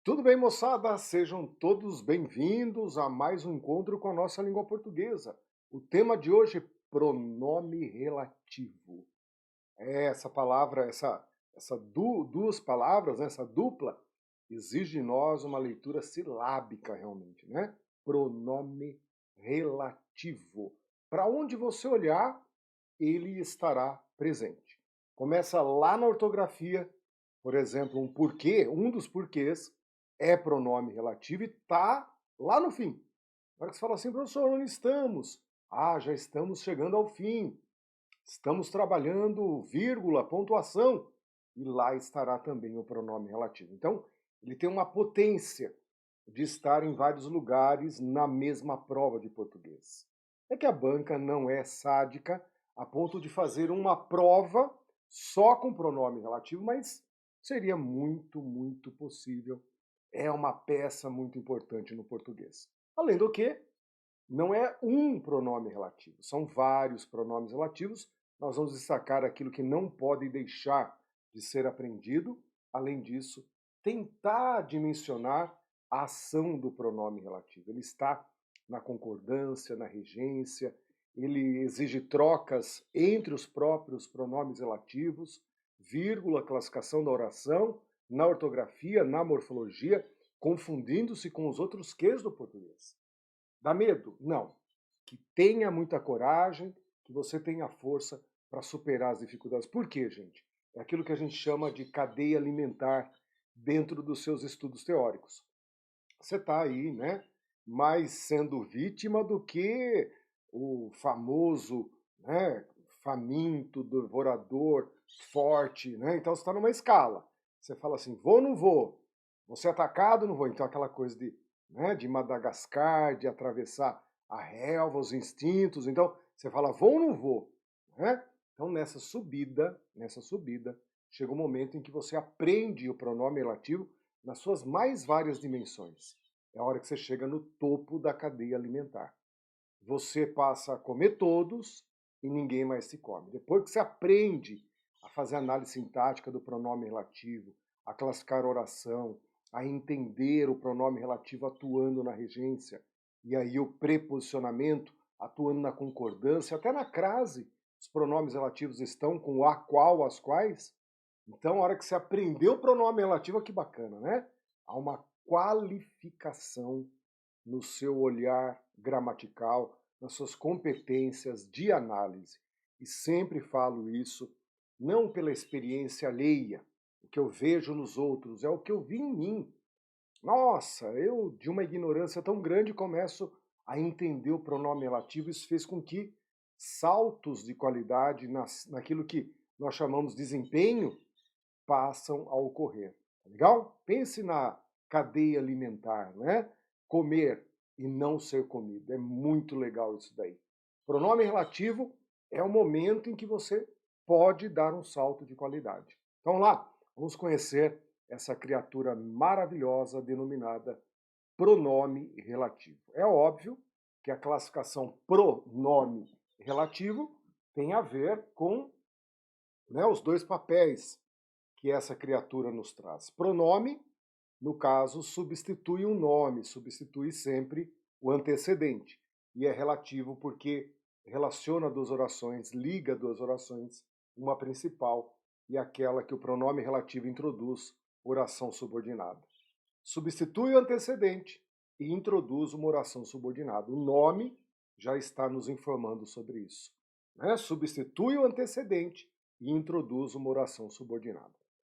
Tudo bem, moçada? Sejam todos bem-vindos a mais um encontro com a nossa língua portuguesa. O tema de hoje é pronome relativo. Essa palavra, duas palavras, né, essa dupla, exige de nós uma leitura silábica realmente, né? Pronome relativo. Para onde você olhar, ele estará presente. Começa lá na ortografia, por exemplo, um porquê, um dos porquês é pronome relativo e está lá no fim. Na hora que você fala assim, professor, onde estamos? Ah, já estamos chegando ao fim. Estamos trabalhando vírgula, pontuação. E lá estará também o pronome relativo. Então, ele tem uma potência de estar em vários lugares na mesma prova de português. É que a banca não é sádica a ponto de fazer uma prova só com pronome relativo, mas seria muito possível. É uma peça muito importante no português. Além do que, não é um pronome relativo, são vários pronomes relativos. Nós vamos destacar aquilo que não pode deixar de ser aprendido. Além disso, tentar dimensionar a ação do pronome relativo. Ele está na concordância, na regência, ele exige trocas entre os próprios pronomes relativos, vírgula, classificação da oração, na ortografia, na morfologia, confundindo-se com os outros Qs do português. Dá medo? Não. Que tenha muita coragem, que você tenha força para superar as dificuldades. Por quê, gente? É aquilo que a gente chama de cadeia alimentar dentro dos seus estudos teóricos. Você está aí, né, mais sendo vítima do que o famoso, né, faminto, devorador, forte, né? Então você está numa escala. Você fala assim, vou ou não vou? Vou ser atacado ou não vou? Então aquela coisa de, né, de Madagascar, de atravessar a relva, os instintos. Então você fala, vou ou não vou? Né? Então nessa subida, chega um momento em que você aprende o pronome relativo nas suas mais várias dimensões. É a hora que você chega no topo da cadeia alimentar. Você passa a comer todos e ninguém mais se come. Depois que você aprende a fazer análise sintática do pronome relativo, a classificar a oração, a entender o pronome relativo atuando na regência, e aí o preposicionamento atuando na concordância, até na crase, os pronomes relativos estão com o a qual, as quais. Então, a hora que você aprendeu o pronome relativo, que bacana, né? Há uma qualificação no seu olhar gramatical, nas suas competências de análise. E sempre falo isso, não pela experiência alheia, o que eu vejo nos outros, é o que eu vi em mim. Nossa, eu, de uma ignorância tão grande, começo a entender o pronome relativo. Isso fez com que saltos de qualidade naquilo que nós chamamos de desempenho passam a ocorrer. Tá legal? Pense na cadeia alimentar, né? Comer e não ser comido. É muito legal isso daí. Pronome relativo é o momento em que você pode dar um salto de qualidade. Então lá, vamos conhecer essa criatura maravilhosa denominada pronome relativo. É óbvio que a classificação pronome relativo tem a ver com, né, os dois papéis que essa criatura nos traz. Pronome, no caso, substitui um nome, substitui sempre o antecedente. E é relativo porque relaciona duas orações, liga duas orações, uma principal e aquela que o pronome relativo introduz, oração subordinada. Substitui o antecedente e introduz uma oração subordinada. O nome já está nos informando sobre isso. Né? Substitui o antecedente e introduz uma oração subordinada.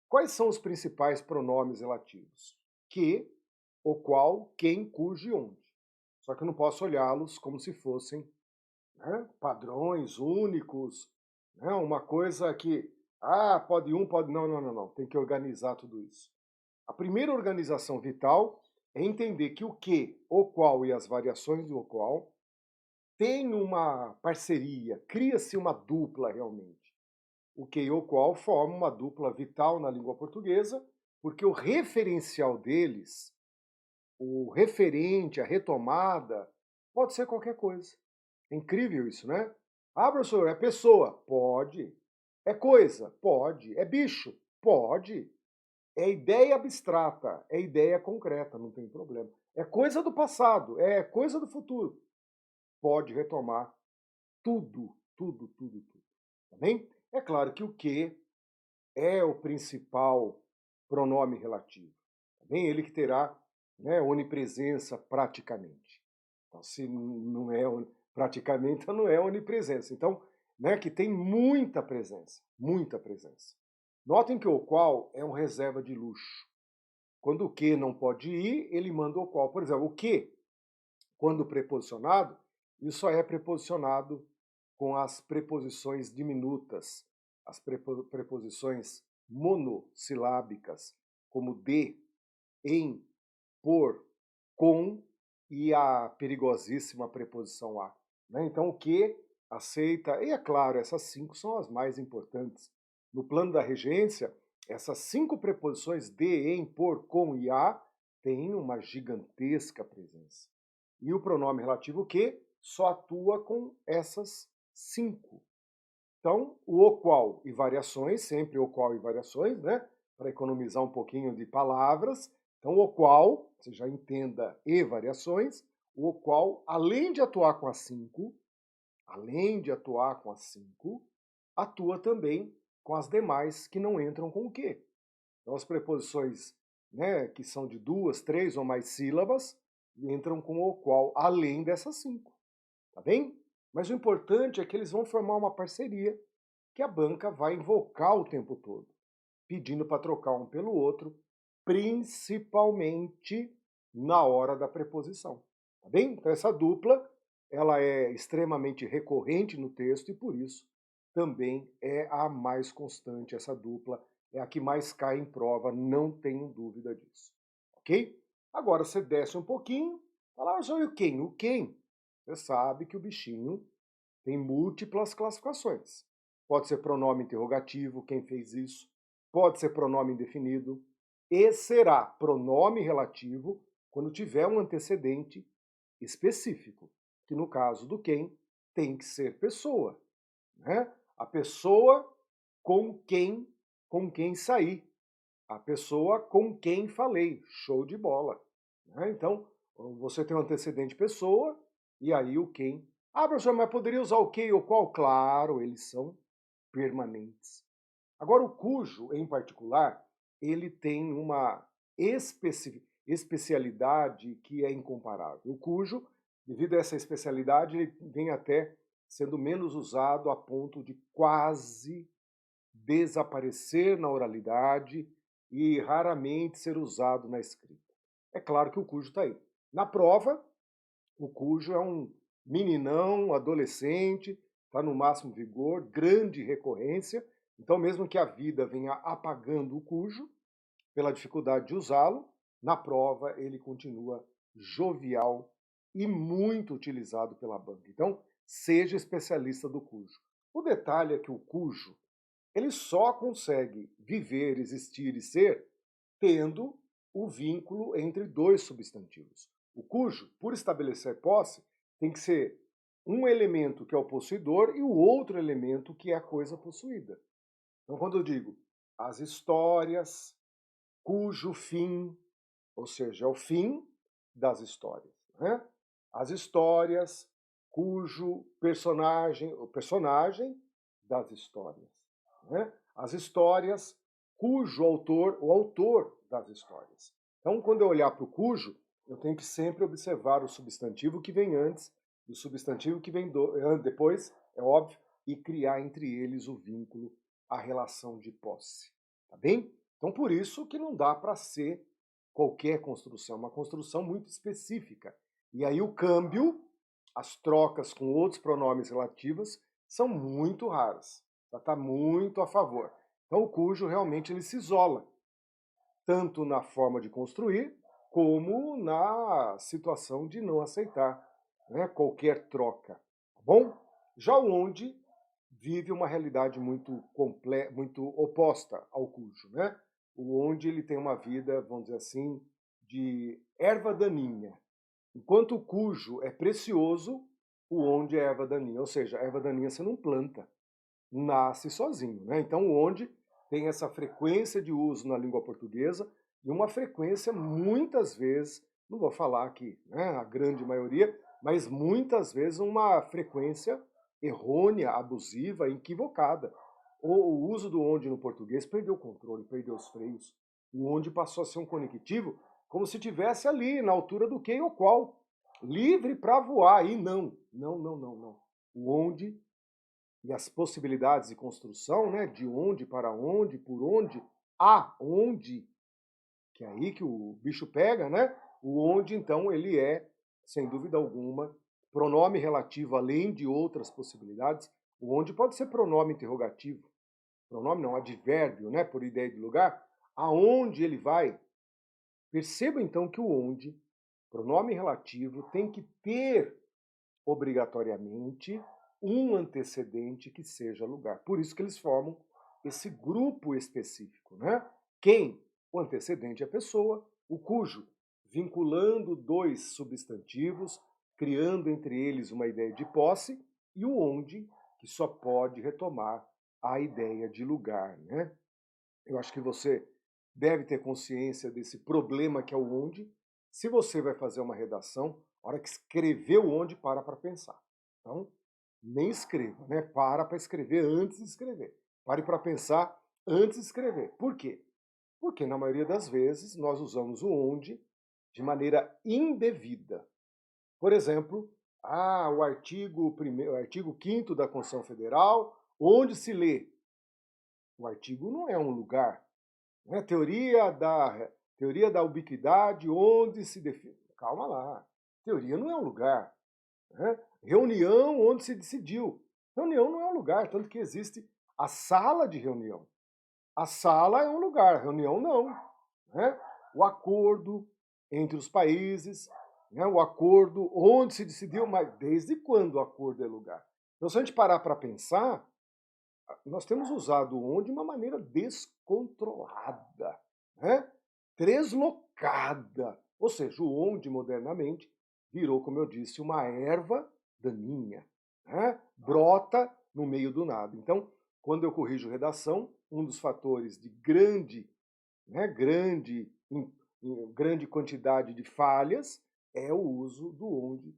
Quais são os principais pronomes relativos? Que, o qual, quem, cujo e onde. Só que eu não posso olhá-los como se fossem, né, padrões únicos, né, uma coisa que, pode um, pode... Não. Tem que organizar tudo isso. A primeira organização vital é entender que o que, o qual e as variações do qual têm uma parceria, cria-se uma dupla realmente. O que e o qual formam uma dupla vital na língua portuguesa, porque o referencial deles, o referente, a retomada, pode ser qualquer coisa. É incrível isso, né? Ah, professor, é pessoa? Pode. É coisa? Pode. É bicho? Pode. É ideia abstrata, é ideia concreta, não tem problema. É coisa do passado, é coisa do futuro. Pode retomar tudo, tudo, tudo, tudo. Tá bem? É claro que o que é o principal pronome relativo. Tá bem? Ele que terá, né, onipresença praticamente. Então, se não é praticamente, não é onipresença. Então, né, que tem muita presença, muita presença. Notem que o qual é um reserva de luxo. Quando o que não pode ir, ele manda o qual. Por exemplo, o que, quando preposicionado, isso só é preposicionado com as preposições diminutas, as preposições monossilábicas, como de, em, por, com e a perigosíssima preposição a. Né? Então, o que aceita, e é claro, essas 5 são as mais importantes. No plano da regência, essas 5 preposições de, em, por, com e a têm uma gigantesca presença. E o pronome relativo que só atua com essas 5. Então, o qual e variações, sempre o qual e variações, né? Para economizar um pouquinho de palavras. Então, o qual, você já entenda, e variações, o qual, além de atuar com as 5, atua também com as demais que não entram com o quê. Então, as preposições, né, que são de 2, 3 ou mais sílabas, entram com o qual, além dessas 5. Tá bem? Mas o importante é que eles vão formar uma parceria que a banca vai invocar o tempo todo, pedindo para trocar um pelo outro, principalmente na hora da preposição. Tá bem? Então essa dupla, ela é extremamente recorrente no texto e por isso também é a mais constante, essa dupla é a que mais cai em prova, não tenho dúvida disso. Ok? Agora você desce um pouquinho, fala, mas olha o quem? O quem? Você sabe que o bichinho tem múltiplas classificações. Pode ser pronome interrogativo, quem fez isso. Pode ser pronome indefinido. E será pronome relativo quando tiver um antecedente específico, que no caso do quem tem que ser pessoa. Né? A pessoa com quem saí. A pessoa com quem falei. Show de bola. Né? Então, você tem um antecedente pessoa e aí o quem. Ah, professor, mas poderia usar o que ou qual? Claro, eles são permanentes. Agora, o cujo, em particular, ele tem uma especialidade que é incomparável. O cujo, devido a essa especialidade, ele vem até sendo menos usado a ponto de quase desaparecer na oralidade e raramente ser usado na escrita. É claro que o cujo está aí. Na prova, o cujo é um meninão, adolescente, está no máximo vigor, grande recorrência. Então, mesmo que a vida venha apagando o cujo, pela dificuldade de usá-lo, na prova ele continua jovial e muito utilizado pela banca. Então, seja especialista do cujo. O detalhe é que o cujo ele só consegue viver, existir e ser tendo o vínculo entre dois substantivos. O cujo, por estabelecer posse, tem que ser um elemento que é o possuidor e o outro elemento que é a coisa possuída. Então, quando eu digo as histórias, cujo fim, ou seja, é o fim das histórias. Né? As histórias, cujo personagem, o personagem das histórias. Né? As histórias, cujo autor, o autor das histórias. Então, quando eu olhar para o cujo, eu tenho que sempre observar o substantivo que vem antes e o substantivo que vem depois, é óbvio, e criar entre eles o vínculo, a relação de posse. Tá bem? Então, por isso que não dá para ser qualquer construção, uma construção muito específica. E aí o câmbio, as trocas com outros pronomes relativos, são muito raras. Está muito a favor. Então o cujo realmente ele se isola, tanto na forma de construir, como na situação de não aceitar, né, qualquer troca. Tá bom? Já o onde vive uma realidade muito oposta ao cujo, né? O onde ele tem uma vida, vamos dizer assim, de erva daninha. Enquanto o cujo é precioso, o onde é erva daninha. Ou seja, a erva daninha você não planta, nasce sozinho, né? Então o onde tem essa frequência de uso na língua portuguesa e uma frequência, muitas vezes, não vou falar aqui, né, a grande maioria, mas muitas vezes uma frequência errônea, abusiva, equivocada. O uso do onde no português perdeu o controle, perdeu os freios. O onde passou a ser um conectivo como se tivesse ali, na altura do quem ou qual, livre para voar. E não, não, não, não, não. O onde e as possibilidades de construção, né, de onde para onde, por onde, aonde, que é aí que o bicho pega, né? O onde, então, ele é, sem dúvida alguma, pronome relativo, além de outras possibilidades. O onde pode ser pronome interrogativo, pronome não, advérbio, né, por ideia de lugar, aonde ele vai. Perceba, então, que o onde, pronome relativo, tem que ter obrigatoriamente um antecedente que seja lugar. Por isso que eles formam esse grupo específico, né? Quem? O antecedente é a pessoa, o cujo, vinculando dois substantivos, criando entre eles uma ideia de posse, e o onde, que só pode retomar a ideia de lugar, né? Eu acho que você deve ter consciência desse problema que é o onde. Se você vai fazer uma redação, a hora que escreveu onde, para pensar. Então, nem escreva, né? Para escrever antes de escrever. Pare para pensar antes de escrever. Por quê? Porque na maioria das vezes nós usamos o onde de maneira indevida. Por exemplo, o artigo 5º da Constituição Federal, onde se lê. O artigo não é um lugar, né? Teoria da ubiquidade, onde se define. Calma lá. Teoria não é um lugar. Né? Reunião onde se decidiu. Reunião não é um lugar, tanto que existe a sala de reunião. A sala é um lugar, reunião não. Né? O acordo entre os países, né? O acordo onde se decidiu, mas desde quando o acordo é lugar? Então, se a gente parar para pensar, nós temos usado o onde de uma maneira descontrolada, né? Deslocada. Ou seja, o onde modernamente virou, como eu disse, uma erva daninha, né? Brota no meio do nada. Então, quando eu corrijo redação, um dos fatores de grande quantidade de falhas é o uso do onde,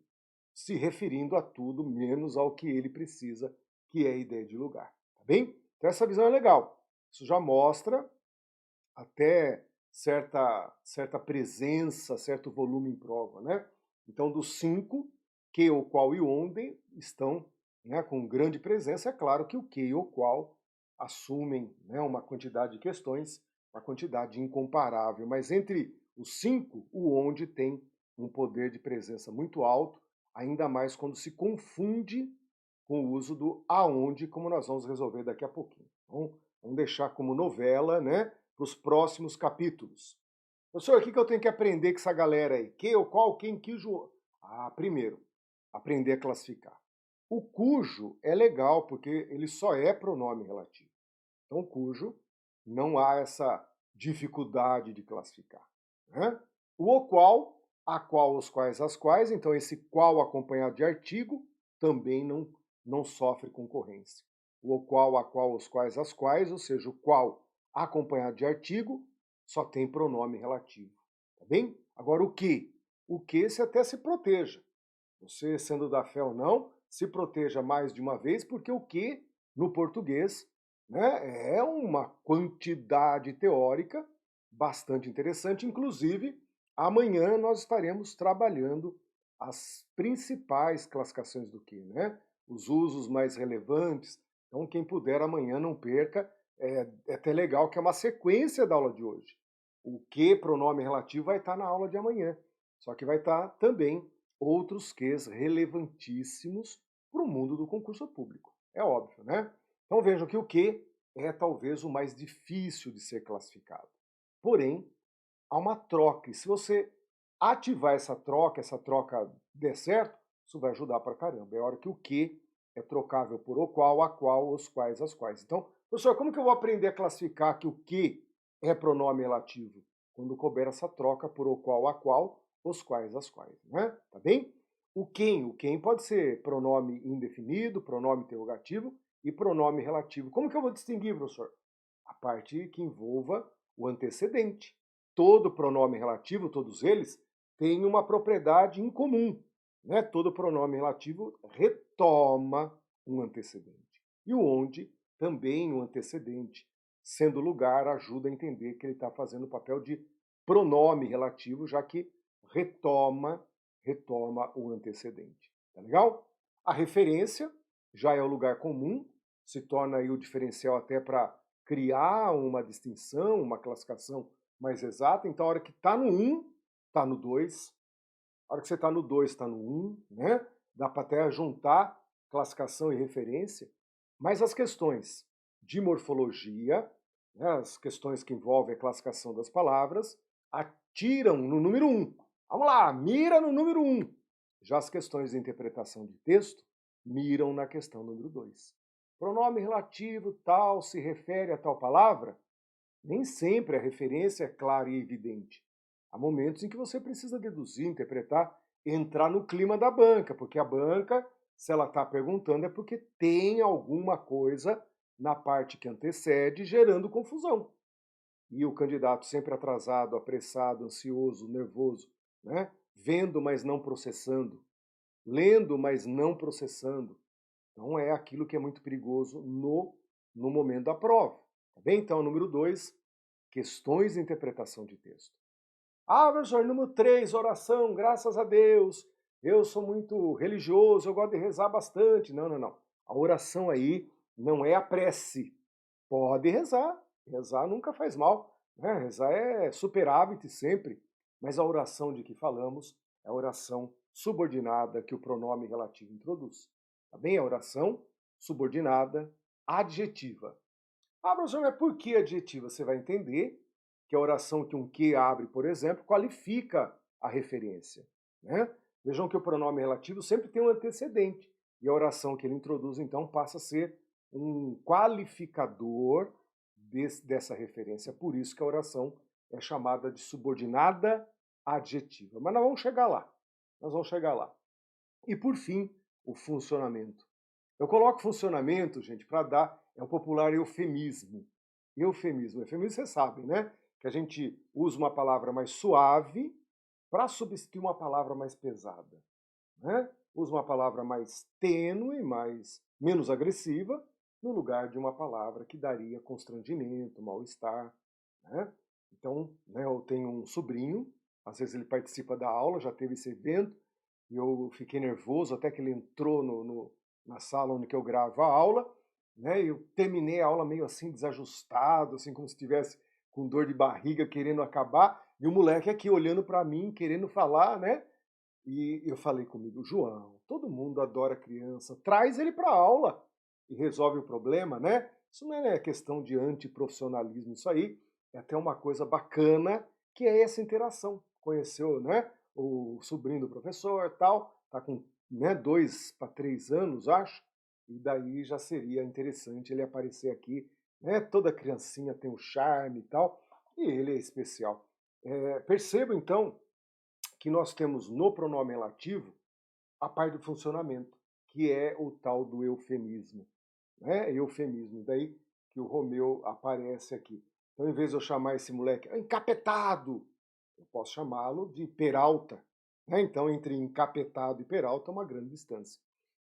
se referindo a tudo menos ao que ele precisa, que é a ideia de lugar. Tá bem? Então essa visão é legal. Isso já mostra até certa presença, certo volume em prova, né? Então dos 5, que, o qual e onde estão, né, com grande presença. É claro que o que e o qual assumem, né, uma quantidade de questões, uma quantidade incomparável, mas entre os 5, o onde tem um poder de presença muito alto, ainda mais quando se confunde com o uso do aonde, como nós vamos resolver daqui a pouquinho. Então, vamos deixar como novela, né, para os próximos capítulos. Professor, o que eu tenho que aprender com essa galera aí? Que, o qual, quem, que, ju... Primeiro, aprender a classificar. O cujo é legal, porque ele só é pronome relativo. Então, cujo, não há essa dificuldade de classificar. Né? O qual, a qual, os quais, as quais. Então, esse qual acompanhado de artigo também não sofre concorrência. O qual, a qual, os quais, as quais, ou seja, o qual acompanhado de artigo só tem pronome relativo. Tá bem? Agora, o que? O que se até se proteja. Você, sendo da fé ou não, se proteja mais de uma vez, porque o que, no português, né, é uma quantidade teórica bastante interessante. Inclusive, amanhã nós estaremos trabalhando as principais classificações do que, né? Os usos mais relevantes. Então, quem puder amanhã não perca. É até legal que é uma sequência da aula de hoje. O que, pronome relativo, vai estar na aula de amanhã. Só que vai estar também outros ques relevantíssimos para o mundo do concurso público. É óbvio, né? Então vejam que o que é talvez o mais difícil de ser classificado. Porém, há uma troca. E se você ativar essa troca der certo, isso vai ajudar pra caramba. É a hora que o que é trocável por o qual, a qual, os quais, as quais. Então, professor, como que eu vou aprender a classificar que o que é pronome relativo? Quando couber essa troca por o qual, a qual, os quais, as quais, né? Tá bem? O quem pode ser pronome indefinido, pronome interrogativo e pronome relativo. Como que eu vou distinguir, professor? a parte que envolva o antecedente. Todo pronome relativo, todos eles, têm uma propriedade em comum, né? Todo pronome relativo retoma um antecedente. E o onde também um antecedente, sendo lugar, ajuda a entender que ele está fazendo o papel de pronome relativo, já que retoma o antecedente. Tá legal? A referência já é o lugar comum, se torna aí o diferencial até para criar uma distinção, uma classificação mais exata. Então, a hora que está no 1, está no 2. A hora que você está no 2, está no 1, né? Dá para até juntar classificação e referência. Mas as questões de morfologia, né, as questões que envolvem a classificação das palavras, atiram no número 1. Vamos lá, mira no número 1. Já as questões de interpretação de texto miram na questão número 2. Pronome relativo tal se refere a tal palavra? Nem sempre a referência é clara e evidente. Há momentos em que você precisa deduzir, interpretar, entrar no clima da banca, porque a banca, se ela está perguntando, é porque tem alguma coisa na parte que antecede gerando confusão. E o candidato sempre atrasado, apressado, ansioso, nervoso, né? Vendo, mas não processando, lendo, mas não processando. Então é aquilo que é muito perigoso no momento da prova. Tá bem? Então, número 2, questões de interpretação de texto. Ah, professor, número 3, oração, graças a Deus. Eu sou muito religioso, eu gosto de rezar bastante. Não, não, não. A oração aí não é a prece. Pode rezar. Rezar nunca faz mal, né? Rezar é superávit sempre. Mas a oração de que falamos é a oração subordinada que o pronome relativo introduz. Tá bem? A oração subordinada adjetiva. Ah, professor, mas por que adjetiva? Você vai entender que a oração que um que abre, por exemplo, qualifica a referência, né? Vejam que o pronome relativo sempre tem um antecedente. E a oração que ele introduz, então, passa a ser um qualificador dessa referência. Por isso que a oração é chamada de subordinada adjetiva. Mas nós vamos chegar lá. Nós vamos chegar lá. E, por fim, o funcionamento. Eu coloco funcionamento, gente, para dar, é o popular eufemismo. Eufemismo. Eufemismo, vocês sabem, né? Que a gente usa uma palavra mais suave para substituir uma palavra mais pesada, né? Usa uma palavra mais tênue, menos agressiva, no lugar de uma palavra que daria constrangimento, mal-estar, né? Então, né, eu tenho um sobrinho, às vezes ele participa da aula, já teve esse evento, e eu fiquei nervoso até que ele entrou na sala onde que eu gravo a aula, né? Eu terminei a aula meio assim desajustado, assim como se estivesse com dor de barriga, querendo acabar, e o moleque aqui olhando para mim, querendo falar, né? E eu falei comigo, João, todo mundo adora criança, traz ele para a aula e resolve o problema, né? Isso não é questão de antiprofissionalismo, isso aí é até uma coisa bacana, que é essa interação. Conheceu, né, o sobrinho do professor, tal, tá com, né, 2 para 3 anos, acho, e daí já seria interessante ele aparecer aqui, né? Toda criancinha tem um charme e tal, e ele é especial. Perceba então que nós temos no pronome relativo a parte do funcionamento, que é o tal do eufemismo, né? Eufemismo, daí que o Romeu aparece aqui. Então, em vez de eu chamar esse moleque encapetado, eu posso chamá-lo de Peralta, né? Então, entre encapetado e Peralta é uma grande distância.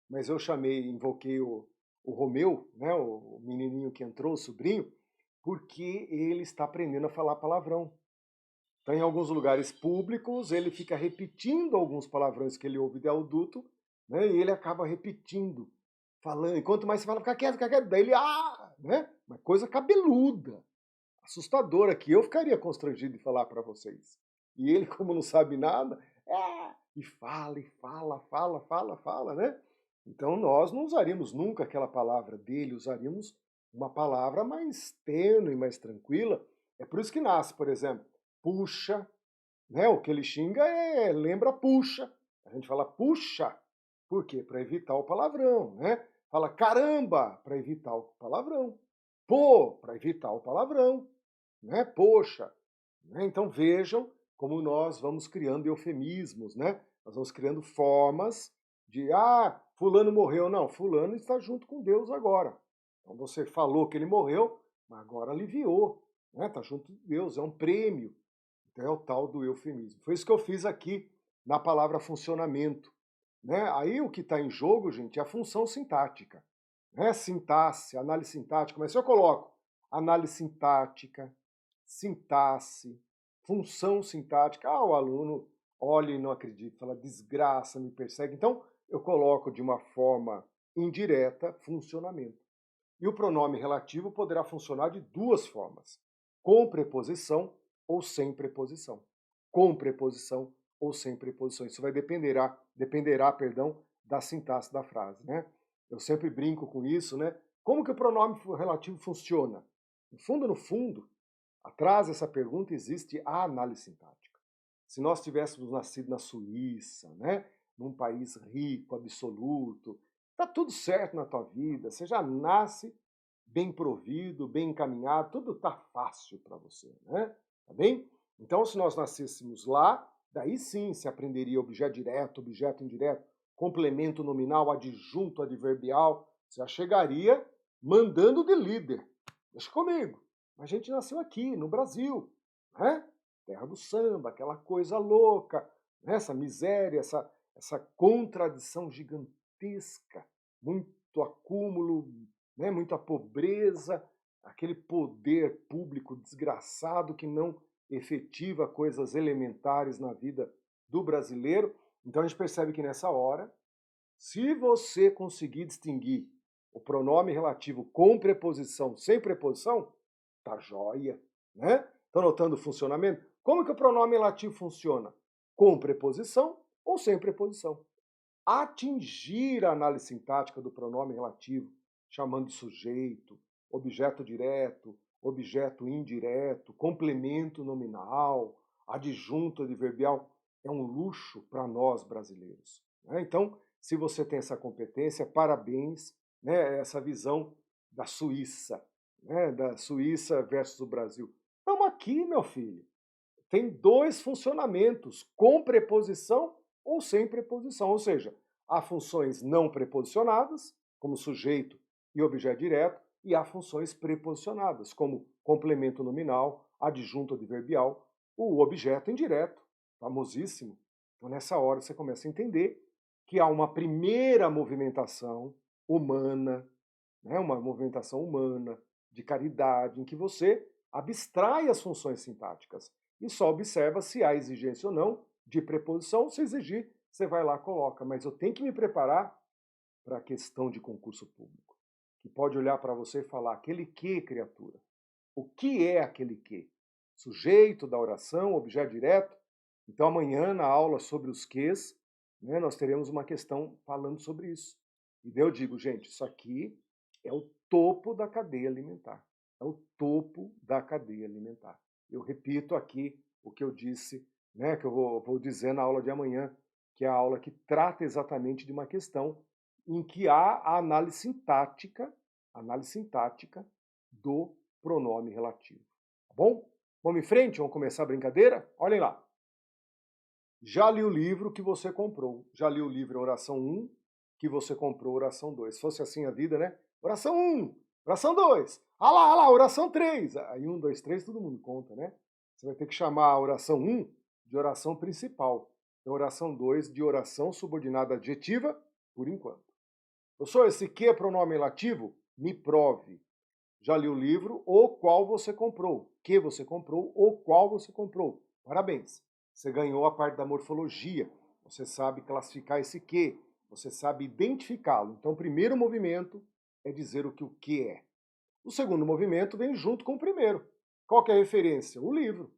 Mas eu invoquei o Romeu, né? O menininho que entrou, o sobrinho, porque ele está aprendendo a falar palavrão. Então, em alguns lugares públicos, ele fica repetindo alguns palavrões que ele ouve de adulto, né? E ele acaba repetindo, falando. E quanto mais você fala, fica quieto, daí ele, né? Uma coisa cabeluda, assustadora, que eu ficaria constrangido de falar para vocês. E ele, como não sabe nada, e fala, né? Então, nós não usaríamos nunca aquela palavra dele, usaríamos uma palavra mais tênue, mais tranquila. É por isso que nasce, por exemplo, puxa, né? O que ele xinga lembra puxa. A gente fala puxa, por quê? Para evitar o palavrão, né? Fala caramba, para evitar o palavrão. Pô, para evitar o palavrão, né? Poxa. Né? Então vejam como nós vamos criando eufemismos, né? Nós vamos criando formas de, fulano morreu. Não, fulano está junto com Deus agora. Então você falou que ele morreu, mas agora aliviou, né? Tá junto de Deus, é um prêmio. Então é o tal do eufemismo. Foi isso que eu fiz aqui na palavra funcionamento, né? Aí o que está em jogo, gente, é a função sintática, né? Sintaxe, análise sintática, mas se eu coloco análise sintática, sintaxe, função sintática, o aluno olha e não acredita, fala desgraça, me persegue. Então eu coloco de uma forma indireta funcionamento. E o pronome relativo poderá funcionar de duas formas: com preposição ou sem preposição. Com preposição ou sem preposição. Isso vai dependerá, perdão, da sintaxe da frase, né? Eu sempre brinco com isso, né? Como que o pronome relativo funciona? No fundo, atrás dessa pergunta existe a análise sintática. Se nós tivéssemos nascido na Suíça, né, num país rico, absoluto, tá tudo certo na tua vida, você já nasce bem provido, bem encaminhado, tudo tá fácil para você, né? Tá bem? Então, se nós nascêssemos lá, daí sim se aprenderia objeto direto, objeto indireto, complemento nominal, adjunto, adverbial, você já chegaria mandando de líder. Deixa comigo. A gente nasceu aqui, no Brasil, né? Terra do samba, aquela coisa louca, né? Essa miséria, essa contradição gigantesca, muito acúmulo, né? Muita pobreza, aquele poder público desgraçado que não efetiva coisas elementares na vida do brasileiro. Então a gente percebe que nessa hora, se você conseguir distinguir o pronome relativo com preposição, sem preposição, tá joia, né? Estão notando o funcionamento? Como que o pronome relativo funciona? Com preposição ou sem preposição? Atingir a análise sintática do pronome relativo, chamando de sujeito, objeto direto, objeto indireto, complemento nominal, adjunto adverbial, é um luxo para nós brasileiros, né? Então, se você tem essa competência, parabéns, né? Essa visão da Suíça, né? Da Suíça versus o Brasil. Estamos aqui, meu filho. Tem dois funcionamentos, com preposição ou sem preposição, ou seja, há funções não preposicionadas, como sujeito e objeto direto, e há funções preposicionadas, como complemento nominal, adjunto adverbial, o objeto indireto, famosíssimo. Então, nessa hora, você começa a entender que há uma primeira movimentação humana, né, uma movimentação humana, de caridade, em que você abstrai as funções sintáticas e só observa se há exigência ou não de preposição. Se exigir, você vai lá e coloca. Mas eu tenho que me preparar para a questão de concurso público, que pode olhar para você e falar: aquele que, criatura? O que é aquele que? Sujeito da oração, objeto direto? Então amanhã, na aula sobre os ques, né, nós teremos uma questão falando sobre isso. E daí eu digo, gente, isso aqui é o topo da cadeia alimentar. É o topo da cadeia alimentar. Eu repito aqui o que eu disse, né, que eu vou dizer na aula de amanhã, que é a aula que trata exatamente de uma questão em que há a análise sintática do pronome relativo. Tá bom? Vamos em frente? Vamos começar a brincadeira? Olhem lá. Já li o livro que você comprou. Já li o livro Oração 1, que você comprou Oração 2. Se fosse assim a vida, né? Oração 1, Oração 2, ah lá, Oração 3. Aí 1, 2, 3, todo mundo conta, né? Você vai ter que chamar a Oração 1 de oração principal. E a Oração 2 de oração subordinada adjetiva, por enquanto. Professor, esse que é pronome relativo? Me prove. Já li o livro, o qual você comprou. Que você comprou, o qual você comprou. Parabéns. Você ganhou a parte da morfologia. Você sabe classificar esse que. Você sabe identificá-lo. Então, o primeiro movimento é dizer o que é. O segundo movimento vem junto com o primeiro. Qual que é a referência? O livro.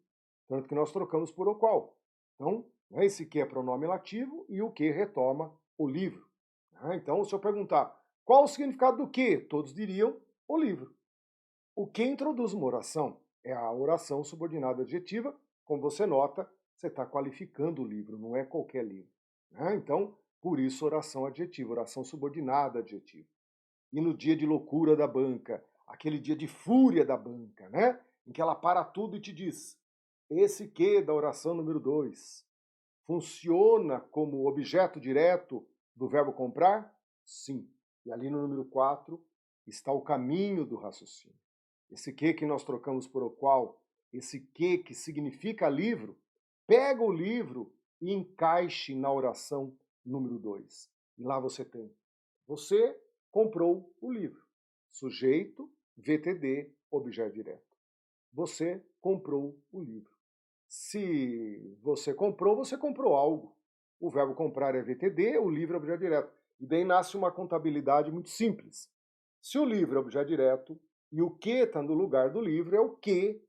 Tanto que nós trocamos por o qual. Então, esse que é pronome relativo e o que retoma o livro. Então, se eu perguntar qual o significado do que, todos diriam o livro. O que introduz uma oração é a oração subordinada adjetiva. Como você nota, você está qualificando o livro, não é qualquer livro. Então, por isso, oração adjetiva, oração subordinada adjetiva. E no dia de loucura da banca, aquele dia de fúria da banca, né? Em que ela para tudo e te diz: esse que da oração número 2 funciona como objeto direto do verbo comprar? Sim. E ali no número 4 está o caminho do raciocínio. esse que nós trocamos por o qual, esse que significa livro, pega o livro e encaixe na oração número 2. E lá você tem: você comprou o livro. Sujeito, VTD, objeto direto. Você comprou o livro. Se você comprou algo. O verbo comprar é VTD, o livro é objeto direto. E daí nasce uma contabilidade muito simples. Se o livro é objeto direto e o que está no lugar do livro é o que,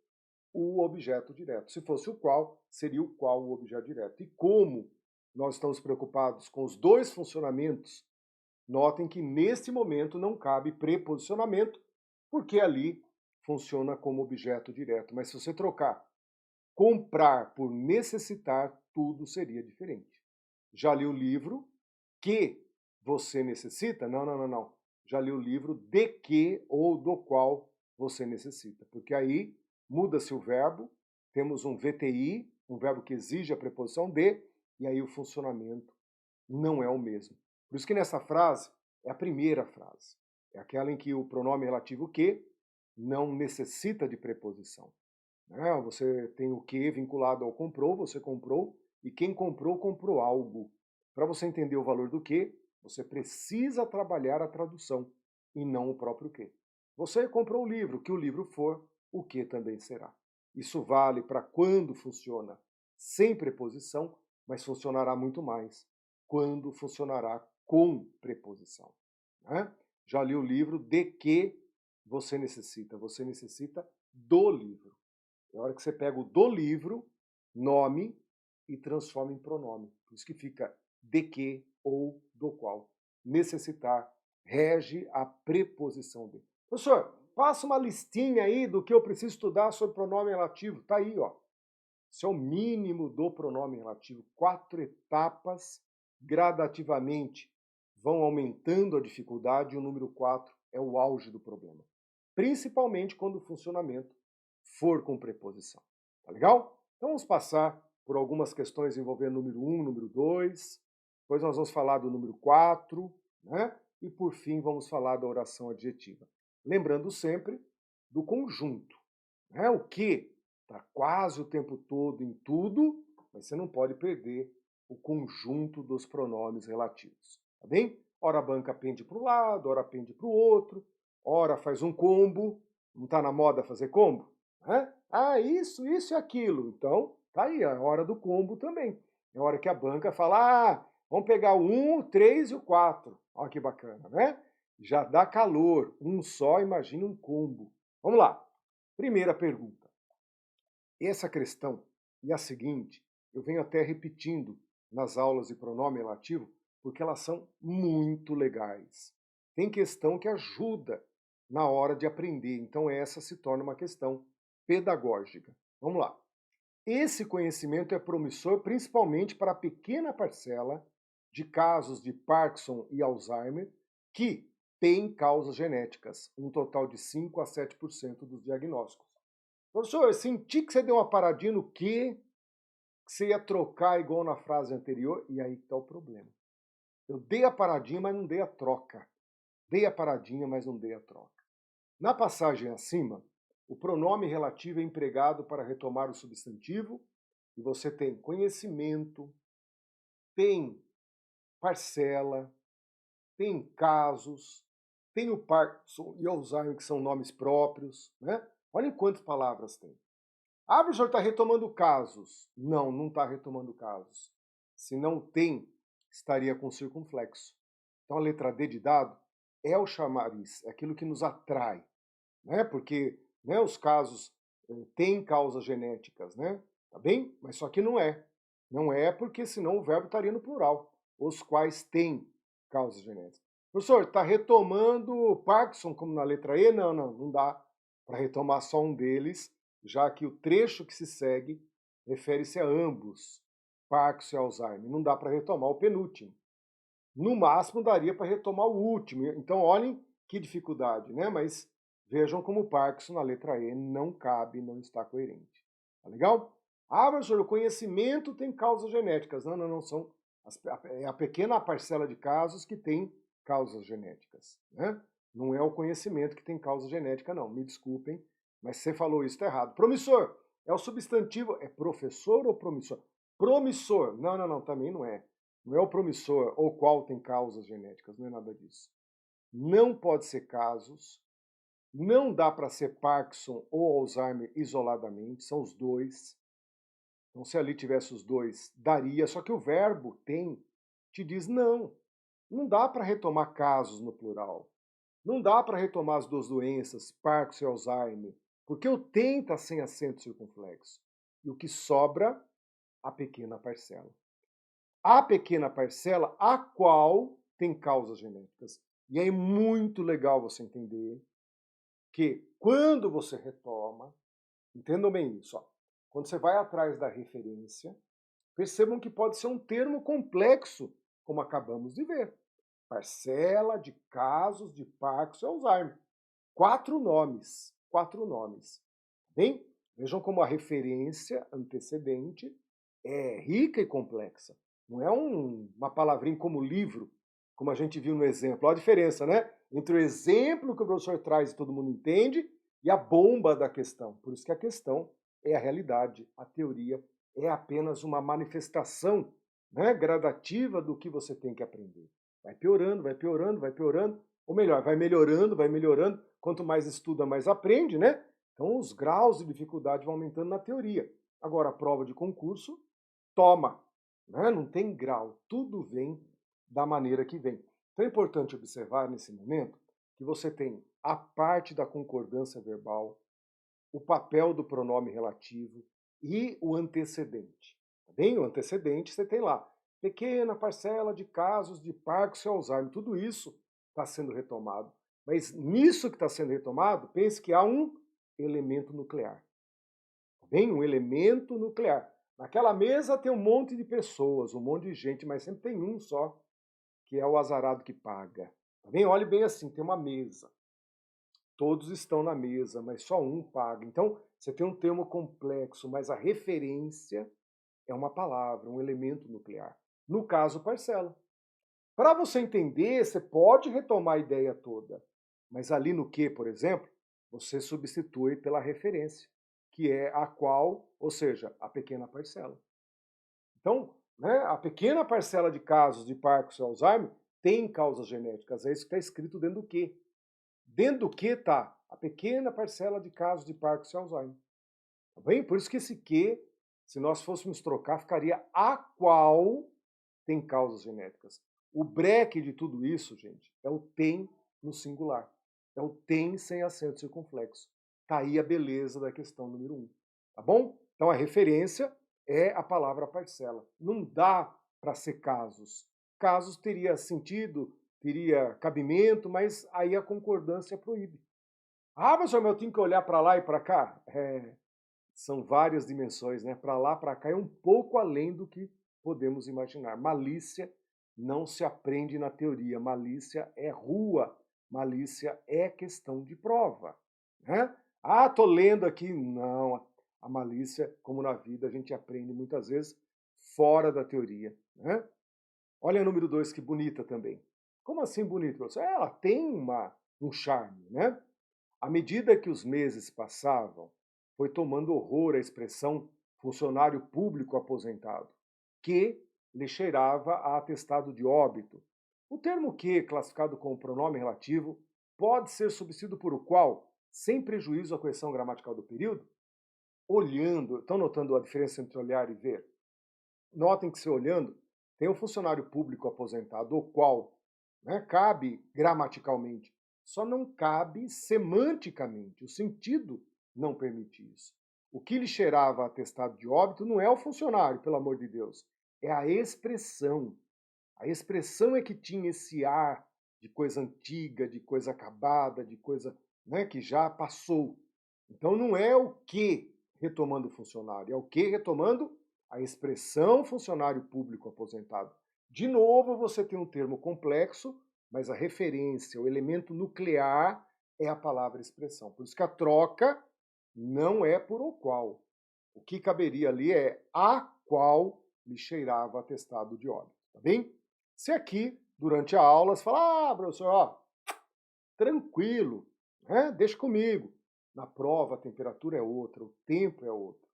o objeto direto. Se fosse o qual, seria o qual o objeto direto. E como nós estamos preocupados com os dois funcionamentos, notem que nesse momento não cabe preposicionamento, porque ali funciona como objeto direto. Mas se você trocar comprar por necessitar, tudo seria diferente. Já li o livro que você necessita? Não. Já li o livro de que ou do qual você necessita. Porque aí muda-se o verbo, temos um VTI, um verbo que exige a preposição de, e aí o funcionamento não é o mesmo. Por isso que nessa frase é a primeira frase. É aquela em que o pronome relativo que não necessita de preposição. Você tem o que vinculado ao comprou, você comprou, e quem comprou, comprou algo. Para você entender o valor do que, você precisa trabalhar a tradução e não o próprio que. Você comprou o livro, que o livro for, o que também será. Isso vale para quando funciona sem preposição, mas funcionará muito mais quando funcionará com preposição. Né? Já li o livro de que você necessita. Você necessita do livro. É a hora que você pega o do livro, nome, e transforma em pronome. Por isso que fica de que ou do qual. Necessitar rege a preposição de. Professor, faça uma listinha aí do que eu preciso estudar sobre pronome relativo. Tá aí, ó. Isso é o mínimo do pronome relativo. 4 etapas, gradativamente, vão aumentando a dificuldade e o número 4 é o auge do problema. Principalmente quando o funcionamento for com preposição. Tá legal? Então vamos passar por algumas questões envolvendo número 1, número 2, depois nós vamos falar do número 4, né? E por fim vamos falar da oração adjetiva. Lembrando sempre do conjunto. Né? O que está quase o tempo todo em tudo, mas você não pode perder o conjunto dos pronomes relativos. Tá bem? Ora a banca pende para um lado, ora pende para o outro, ora faz um combo. Não está na moda fazer combo? Né? Ah, isso e aquilo. Então, tá aí, a hora do combo também. É a hora que a banca fala, vamos pegar o 1, o 3 e o 4. Olha que bacana, né? Já dá calor. Um só, imagina um combo. Vamos lá. Primeira pergunta. Essa questão e a seguinte, eu venho até repetindo nas aulas de pronome relativo, porque elas são muito legais. Tem questão que ajuda na hora de aprender, então essa se torna uma questão pedagógica. Vamos lá. Esse conhecimento é promissor principalmente para a pequena parcela de casos de Parkinson e Alzheimer que têm causas genéticas, um total de 5 a 7% dos diagnósticos. Professor, eu senti que você deu uma paradinha no que você ia trocar igual na frase anterior, e aí está o problema. Eu dei a paradinha, mas não dei a troca. Dei a paradinha, mas não dei a troca. Na passagem acima, o pronome relativo é empregado para retomar o substantivo, e você tem conhecimento, tem parcela, tem casos, tem o Parkinson e Alzheimer, que são nomes próprios, né? Olhem quantas palavras tem. Ah, professor, está retomando casos. Não, não está retomando casos. Se não tem, estaria com circunflexo. Então a letra D de dado é o chamariz, é aquilo que nos atrai, né? Porque os casos têm causas genéticas, né? Tá bem? Mas só que não é. Não é porque senão o verbo estaria no plural. Os quais têm causas genéticas. Professor, está retomando o Parkinson como na letra E? Não dá para retomar só um deles, já que o trecho que se segue refere-se a ambos, Parkinson e Alzheimer. Não dá para retomar o penúltimo. No máximo, daria para retomar o último. Então, olhem que dificuldade, né? Mas vejam como o Parkinson na letra E não cabe, não está coerente. Tá legal? Ah, professor, o conhecimento tem causas genéticas. Não, são é a pequena parcela de casos que tem causas genéticas, né? Não é o conhecimento que tem causa genética, não. Me desculpem, mas você falou isso, tá errado. Promissor é o substantivo, é professor ou promissor? Promissor, não, também não é. Não é o promissor ou qual tem causas genéticas, não é nada disso. Não pode ser casos, não dá para ser Parkinson ou Alzheimer isoladamente, são os dois. Então, se ali tivesse os dois, daria, só que o verbo tem te diz não. Não dá para retomar casos no plural. Não dá para retomar as duas doenças, Parkinson e Alzheimer, porque o tem está sem acento circunflexo. E o que sobra? A pequena parcela. A pequena parcela, a qual tem causas genéticas. E é muito legal você entender que quando você retoma, entendam bem isso, ó, quando você vai atrás da referência, percebam que pode ser um termo complexo, como acabamos de ver. Parcela de casos de Parkinson e Alzheimer. 4 nomes. 4 nomes. Bem, vejam como a referência antecedente é rica e complexa. Não é uma palavrinha como livro, como a gente viu no exemplo. Olha a diferença, né? Entre o exemplo que o professor traz e todo mundo entende e a bomba da questão. Por isso que a questão é a realidade, a teoria é apenas uma manifestação, né, gradativa do que você tem que aprender. Vai piorando, vai piorando, vai piorando, ou melhor, vai melhorando, vai melhorando. Quanto mais estuda, mais aprende, né? Então os graus de dificuldade vão aumentando na teoria. Agora, a prova de concurso, toma, né? Não tem grau, tudo vem da maneira que vem. Então é importante observar nesse momento que você tem a parte da concordância verbal, o papel do pronome relativo e o antecedente. Tá bem? O antecedente você tem lá, pequena parcela de casos de Parkinson e Alzheimer, tudo isso está sendo retomado. Mas nisso que está sendo retomado, pense que há um elemento nuclear. Tá bem? Um elemento nuclear. Naquela mesa tem um monte de pessoas, um monte de gente, mas sempre tem um só, que é o azarado que paga. Tá bem? Olhe bem assim, tem uma mesa. Todos estão na mesa, mas só um paga. Então, você tem um termo complexo, mas a referência é uma palavra, um elemento nuclear. No caso, parcela. Para você entender, você pode retomar a ideia toda, mas ali no que, por exemplo, você substitui pela referência, que é a qual, ou seja, a pequena parcela. Então, né, a pequena parcela de casos de Parkinson e Alzheimer tem causas genéticas, é isso que está escrito dentro do que. Dentro do que está a pequena parcela de casos de Parkinson e Alzheimer. Tá bem? Por isso que esse que, se nós fôssemos trocar, ficaria a qual tem causas genéticas. O breque de tudo isso, gente, é o tem no singular. É o tem sem acento circunflexo. Tá aí a beleza da questão número 1. Tá bom? Então a referência é a palavra parcela. Não dá para ser casos. Casos teria sentido, teria cabimento, mas aí a concordância proíbe. Ah, professor, mas eu tenho que olhar para lá e para cá? São várias dimensões, né? Para lá, para cá é um pouco além do que podemos imaginar. Malícia não se aprende na teoria. Malícia é rua. Malícia é questão de prova. Né? Ah, tô lendo aqui. Não. A malícia, como na vida, a gente aprende muitas vezes fora da teoria. Né? Olha a número 2, que bonita também. Como assim bonita, professor? Ela tem um charme, né? À medida que os meses passavam, foi tomando horror a expressão funcionário público aposentado, que lhe cheirava a atestado de óbito. O termo que, classificado como pronome relativo, pode ser substituído por o qual, sem prejuízo à correção gramatical do período? Olhando, estão notando a diferença entre olhar e ver? Notem que se olhando, tem um funcionário público aposentado, o qual, né, cabe gramaticalmente, só não cabe semanticamente. O sentido não permite isso. O que lhe cheirava a atestado de óbito não é o funcionário, pelo amor de Deus, é a expressão. A expressão é que tinha esse ar de coisa antiga, de coisa acabada, de coisa, né, que já passou. Então não é o que retomando o funcionário, é o que retomando a expressão funcionário público aposentado. De novo, você tem um termo complexo, mas a referência, o elemento nuclear é a palavra expressão. Por isso que a troca não é por o qual. O que caberia ali é a qual lhe cheirava atestado de óbito, tá bem? Se aqui, durante a aula, você fala, ah, professor, ó, tranquilo, né? Deixa comigo. Na prova a temperatura é outra, o tempo é outro,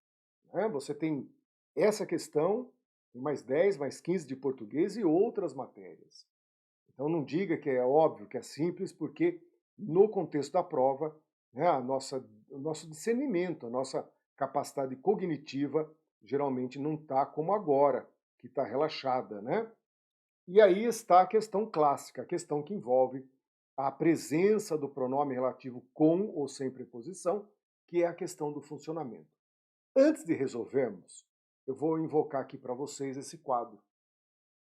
né? Você tem essa questão, tem mais 10, mais 15 de português e outras matérias. Então não diga que é óbvio, que é simples, porque no contexto da prova, né, o nosso discernimento, a nossa capacidade cognitiva geralmente não está como agora, que está relaxada, né? E aí está a questão clássica, a questão que envolve a presença do pronome relativo com ou sem preposição, que é a questão do funcionamento. Antes de resolvermos, eu vou invocar aqui para vocês esse quadro.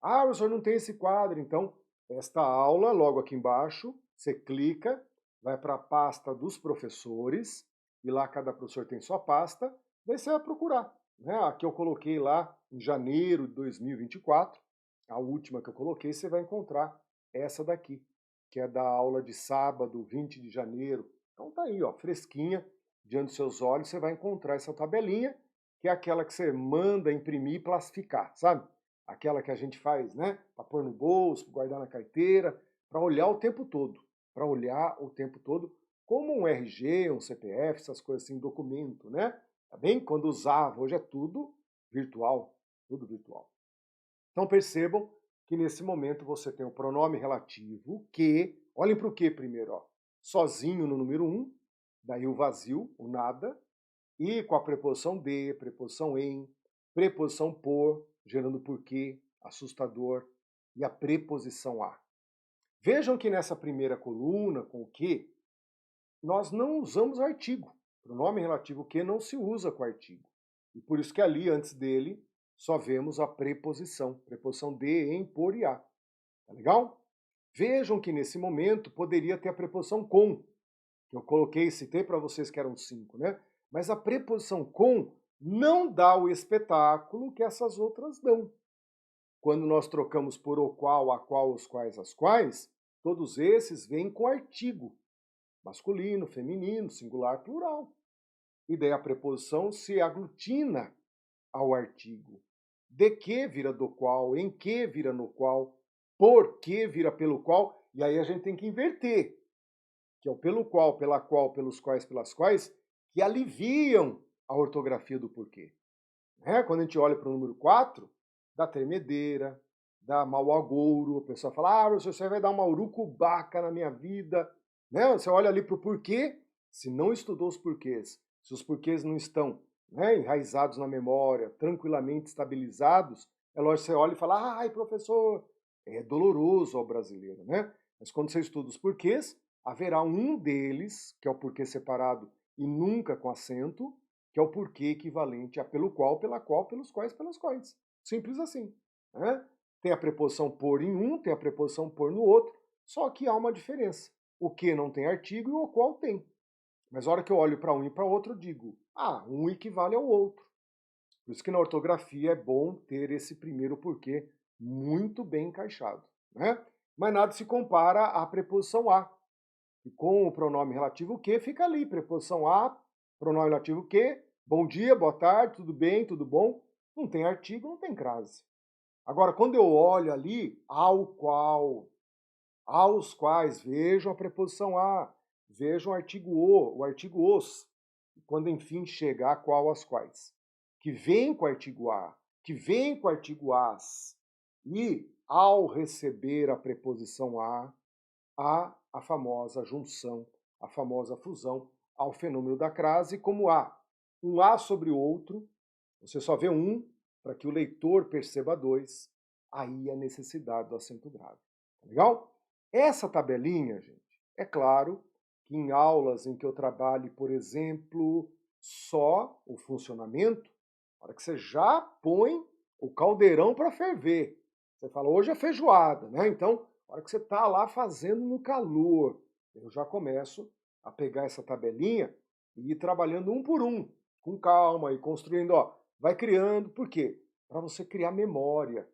Ah, o senhor não tem esse quadro, então esta aula, logo aqui embaixo, você clica, vai para a pasta dos professores, e lá cada professor tem sua pasta, daí você vai procurar. Né? Aqui eu coloquei lá em janeiro de 2024, a última que eu coloquei, você vai encontrar essa daqui, que é da aula de sábado, 20 de janeiro. Então tá aí, ó, fresquinha, diante dos seus olhos, você vai encontrar essa tabelinha, que é aquela que você manda imprimir e plastificar, sabe? Aquela que a gente faz, né? Para pôr no bolso, guardar na carteira, para olhar o tempo todo. Para olhar o tempo todo, como um RG, um CPF, essas coisas assim, documento, né? Tá bem? Quando usava, hoje é tudo virtual, tudo virtual. Então percebam que nesse momento você tem o pronome relativo que, olhem para o que primeiro, ó, sozinho no número 1, daí o vazio, o nada, e com a preposição de, preposição em, preposição por, gerando porquê, assustador, e a preposição a. Vejam que nessa primeira coluna, com o que, nós não usamos artigo. Pronome relativo que não se usa com artigo. E por isso que ali, antes dele, só vemos a preposição de, em, por e a. Tá legal? Vejam que nesse momento poderia ter a preposição com, que eu coloquei, citei para vocês que eram 5, né? Mas a preposição com não dá o espetáculo que essas outras dão. Quando nós trocamos por o qual, a qual, os quais, as quais, todos esses vêm com artigo. Masculino, feminino, singular, plural. E daí a preposição se aglutina ao artigo. De que vira do qual, em que vira no qual, por que vira pelo qual, e aí a gente tem que inverter, que é o pelo qual, pela qual, pelos quais, pelas quais, que aliviam a ortografia do porquê. Né? Quando a gente olha para o número 4, dá tremedeira, dá mau agouro, a pessoa fala, ah, você vai dar uma urucubaca na minha vida. Né? Você olha ali para o porquê, se não estudou os porquês, se os porquês não estão, né, enraizados na memória, tranquilamente estabilizados, é lógico que você olha e fala, ai, professor, é doloroso ao brasileiro, né? Mas quando você estuda os porquês, haverá um deles, que é o porquê separado e nunca com acento, que é o porquê equivalente a pelo qual, pela qual, pelos quais, pelas quais. Simples assim. Né? Tem a preposição por em um, tem a preposição por no outro, só que há uma diferença. O que não tem artigo e o qual tem. Mas a hora que eu olho para um e para outro, eu digo, um equivale ao outro. Por isso que na ortografia é bom ter esse primeiro porquê muito bem encaixado. Né? Mas nada se compara à preposição a. E com o pronome relativo que fica ali, preposição a, pronome relativo que, bom dia, boa tarde, tudo bem, tudo bom. Não tem artigo, não tem crase. Agora, quando eu olho ali, ao qual, aos quais, vejam a preposição a, vejam o artigo os, quando enfim chega a qual, as quais, que vem com o artigo a, que vem com o artigo as, e ao receber a preposição há a famosa junção, a famosa fusão ao fenômeno da crase, como há um A sobre o outro, você só vê um, para que o leitor perceba dois, aí a necessidade do acento grave. Tá legal? Essa tabelinha, gente, é claro que em aulas em que eu trabalhe, por exemplo, só o funcionamento, na hora que você já põe o caldeirão para ferver. Você fala, hoje é feijoada, né? Então, na hora que você está lá fazendo no calor, eu já começo a pegar essa tabelinha e ir trabalhando um por um, com calma e construindo, ó, vai criando, por quê? Para você criar memória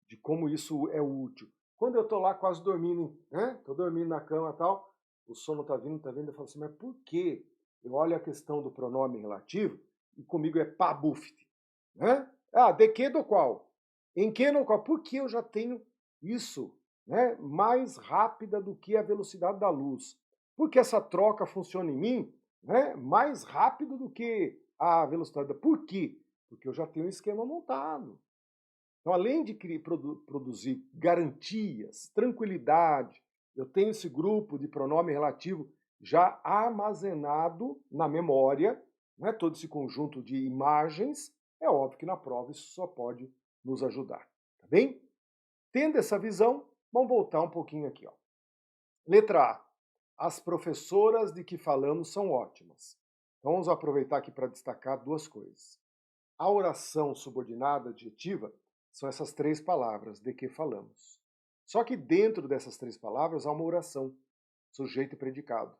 de como isso é útil. Quando eu estou lá quase dormindo, né? Estou dormindo na cama e tal, o sono está vindo, eu falo assim, mas por quê? Eu olho a questão do pronome relativo e comigo é pabuft, né? De que do qual? Em que no qual? Porque eu já tenho isso, né, mais rápida do que a velocidade da luz. porque essa troca funciona em mim, né, mais rápido do que a velocidade. Por quê? Porque eu já tenho um esquema montado. Então, além de produzir garantias, tranquilidade, eu tenho esse grupo de pronome relativo já armazenado na memória, né, todo esse conjunto de imagens. É óbvio que na prova isso só pode nos ajudar, tá bem? Tendo essa visão, vamos voltar um pouquinho aqui, ó. Letra A. As professoras de que falamos são ótimas. Então vamos aproveitar aqui para destacar duas coisas. A oração subordinada adjetiva são essas três palavras de que falamos. Só que dentro dessas três palavras há uma oração, sujeito e predicado,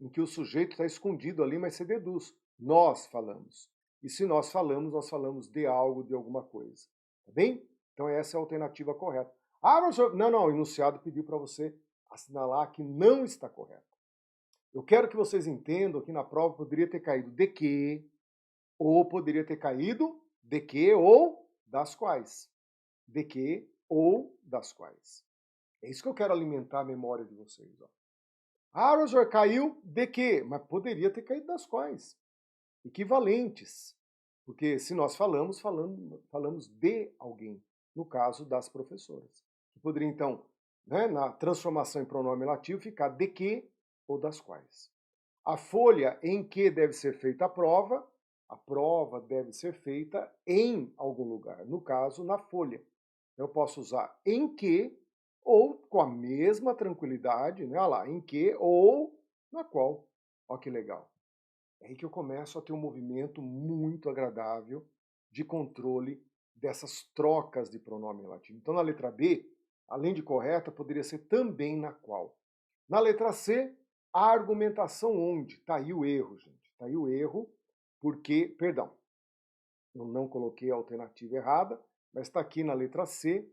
em que o sujeito está escondido ali, mas você deduz. Nós falamos. E se nós falamos de algo, de alguma coisa. Tá bem? Então essa é a alternativa correta. Ah, professor, não, o enunciado pediu para você assinalar que não está correto. Eu quero que vocês entendam que na prova poderia ter caído de que, ou poderia ter caído de que ou das quais. De que ou das quais. É isso que eu quero alimentar a memória de vocês. Ó. Ah, professor, caiu de que? Mas poderia ter caído das quais. Equivalentes. Porque se nós falamos de alguém. No caso das professoras. Que poderia, então, né, na transformação em pronome relativo, ficar de que ou das quais. A folha em que deve ser feita a prova deve ser feita em algum lugar. No caso, na folha. Eu posso usar em que, ou com a mesma tranquilidade, né? Olha lá, em que, ou na qual. Olha que legal. É aí que eu começo a ter um movimento muito agradável de controle dessas trocas de pronome relativo. Então, na letra B, além de correta, poderia ser também na qual. Na letra C, a argumentação onde. Está aí o erro, gente. Está aí o erro, porque, perdão, eu não coloquei a alternativa errada, mas está aqui na letra C,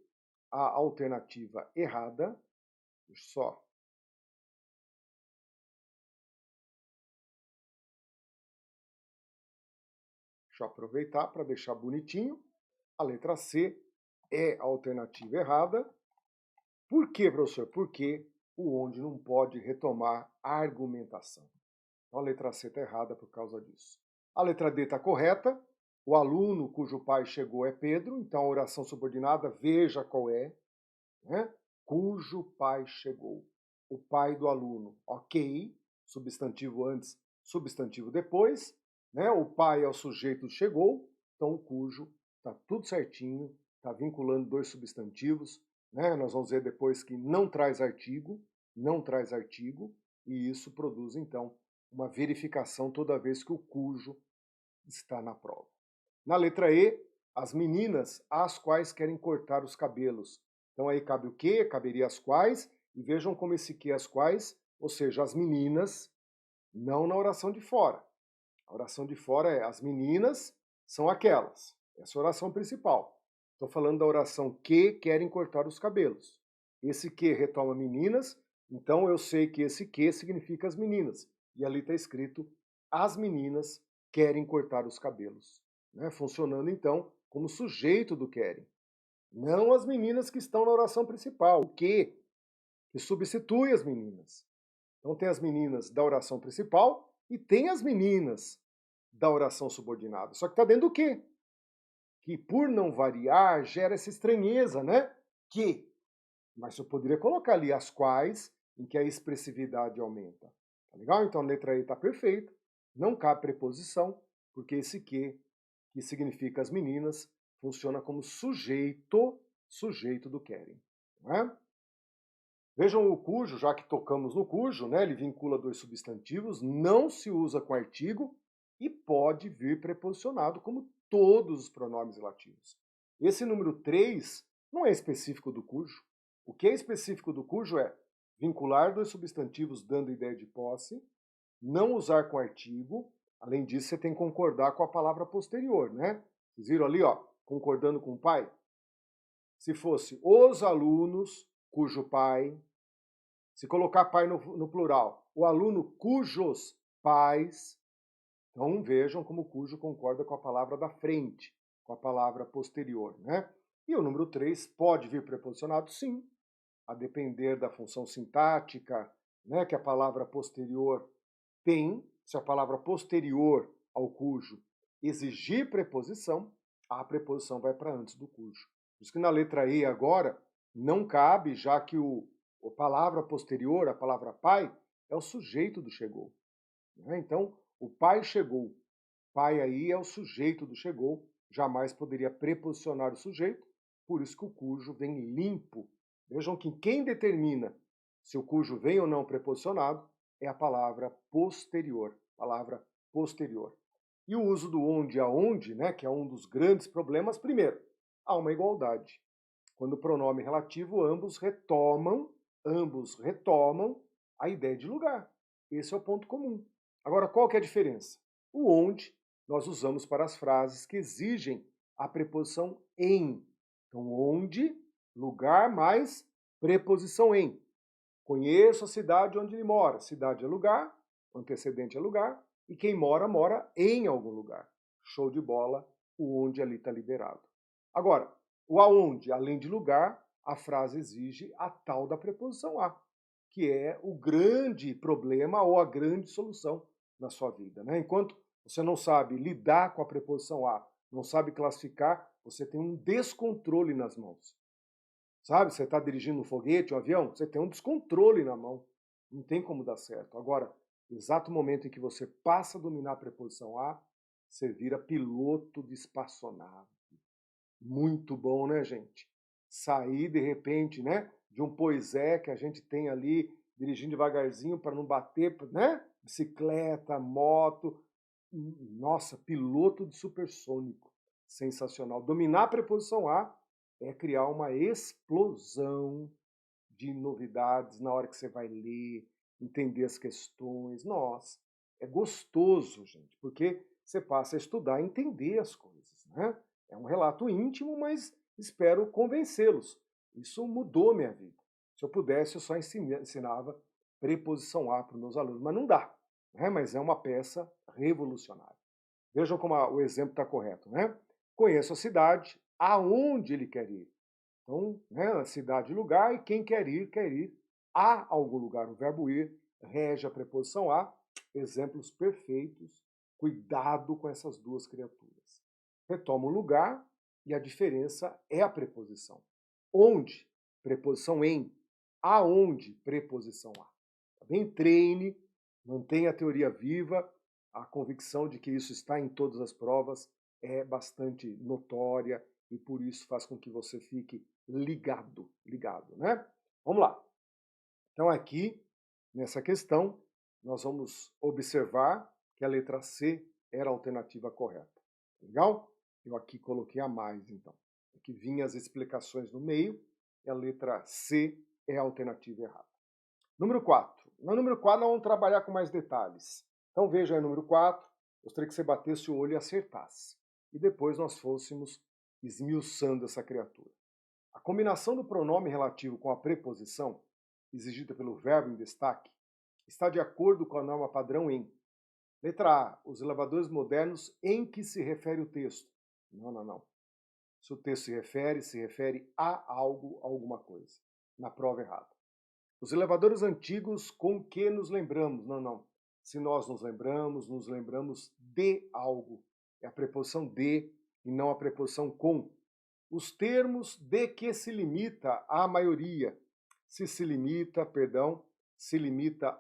a alternativa errada. Deixa eu só. Deixa eu aproveitar para deixar bonitinho. A letra C é a alternativa errada. Por quê, professor? Porque o onde não pode retomar a argumentação. Então a letra C está errada por causa disso. A letra D está correta. O aluno cujo pai chegou é Pedro. Então a oração subordinada, veja qual é. Né? Cujo pai chegou. O pai do aluno, ok. Substantivo antes, substantivo depois. Né? O pai é o sujeito chegou. Então o cujo está tudo certinho. Está vinculando dois substantivos. Né? Nós vamos ver depois que não traz artigo. Não traz artigo. E isso produz, então, uma verificação toda vez que o cujo está na prova. Na letra E, as meninas às quais querem cortar os cabelos. Então aí cabe o quê? Caberia as quais. E vejam como esse que as quais, ou seja, as meninas, não na oração de fora. A oração de fora é as meninas são aquelas. Essa é a oração principal. Estou falando da oração que querem cortar os cabelos. Esse que retoma meninas, então eu sei que esse que significa as meninas. E ali está escrito as meninas querem cortar os cabelos. Né? Funcionando então como sujeito do querem. Não as meninas que estão na oração principal. O que substitui as meninas. Então tem as meninas da oração principal e tem as meninas da oração subordinada. Só que está dentro do quê? Que por não variar gera essa estranheza, né? Que. Mas eu poderia colocar ali as quais, em que a expressividade aumenta. Tá legal? Então a letra E está perfeita. Não cabe preposição, porque esse que significa as meninas, funciona como sujeito do querem. Não é? Vejam o cujo, já que tocamos no cujo, né? Ele vincula dois substantivos, não se usa com artigo e pode vir preposicionado, como todos os pronomes relativos. Esse número 3 não é específico do cujo. O que é específico do cujo é vincular dois substantivos dando ideia de posse, não usar com artigo. Além disso, você tem que concordar com a palavra posterior, né? Vocês viram ali, ó, concordando com o pai? Se fosse os alunos cujo pai, se colocar pai no plural, o aluno cujos pais, então vejam como o cujo concorda com a palavra da frente, com a palavra posterior, né? E o número 3 pode vir preposicionado, sim, a depender da função sintática, né, que a palavra posterior tem, se a palavra posterior ao cujo exigir preposição, a preposição vai para antes do cujo. Por isso que na letra E agora não cabe, já que a palavra posterior, a palavra pai, é o sujeito do chegou. Né? Então, o pai chegou. Pai aí é o sujeito do chegou, jamais poderia preposicionar o sujeito, por isso que o cujo vem limpo. Vejam que quem determina se o cujo vem ou não preposicionado é a palavra posterior. Palavra posterior. E o uso do onde e aonde, né, que é um dos grandes problemas, primeiro, há uma igualdade. Quando o pronome relativo, ambos retomam a ideia de lugar. Esse é o ponto comum. Agora, qual que é a diferença? O onde nós usamos para as frases que exigem a preposição em. Então, onde, lugar, mais preposição em. Conheço a cidade onde ele mora. Cidade é lugar, antecedente é lugar, e quem mora, mora em algum lugar. Show de bola, o onde ali está liberado. Agora, o aonde, além de lugar, a frase exige a tal da preposição a, que é o grande problema ou a grande solução na sua vida. Né? Enquanto você não sabe lidar com a preposição a, não sabe classificar, você tem um descontrole nas mãos. Sabe, você está dirigindo um foguete, um avião, você tem um descontrole na mão. Não tem como dar certo. Agora, no exato momento em que você passa a dominar a preposição a, você vira piloto de espaçonave. Muito bom, né, gente? Sair, de repente, né, de um poisé que a gente tem ali, dirigindo devagarzinho para não bater, né? Bicicleta, moto. Nossa, piloto de supersônico. Sensacional. Dominar a preposição a é criar uma explosão de novidades na hora que você vai ler, entender as questões. Nossa, é gostoso, gente, porque você passa a estudar e entender as coisas, né? É um relato íntimo, mas espero convencê-los. Isso mudou minha vida. Se eu pudesse, eu só ensinava preposição a para os meus alunos, mas não dá, né? Mas é uma peça revolucionária. Vejam como o exemplo está correto, né? Conheço a cidade, aonde ele quer ir. Então, né, cidade, lugar, e quem quer ir a algum lugar. O verbo ir rege a preposição a. Exemplos perfeitos. Cuidado com essas duas criaturas. Retoma o lugar e a diferença é a preposição. Onde? Preposição em. Aonde? Preposição a. Tá bem? Treine, mantenha a teoria viva. A convicção de que isso está em todas as provas é bastante notória e por isso faz com que você fique ligado, né? Vamos lá. Então aqui, nessa questão, nós vamos observar que a letra C era a alternativa correta. Legal? Eu aqui coloquei a mais, então. Aqui vinham as explicações no meio e a letra C é a alternativa errada. Número 4. No número 4 nós vamos trabalhar com mais detalhes. Então veja aí o número 4, gostaria que você batesse o olho e acertasse. E depois nós fôssemos esmiuçando essa criatura. A combinação do pronome relativo com a preposição, exigida pelo verbo em destaque, está de acordo com a norma padrão em. Letra A. Os elevadores modernos em que se refere o texto. Não. Se o texto se refere a algo, a alguma coisa. Na prova errada. Os elevadores antigos com que nos lembramos. Não. Se nós nos lembramos de algo. É a preposição de e não a preposição com. Os termos de que se limita a maioria. Se limita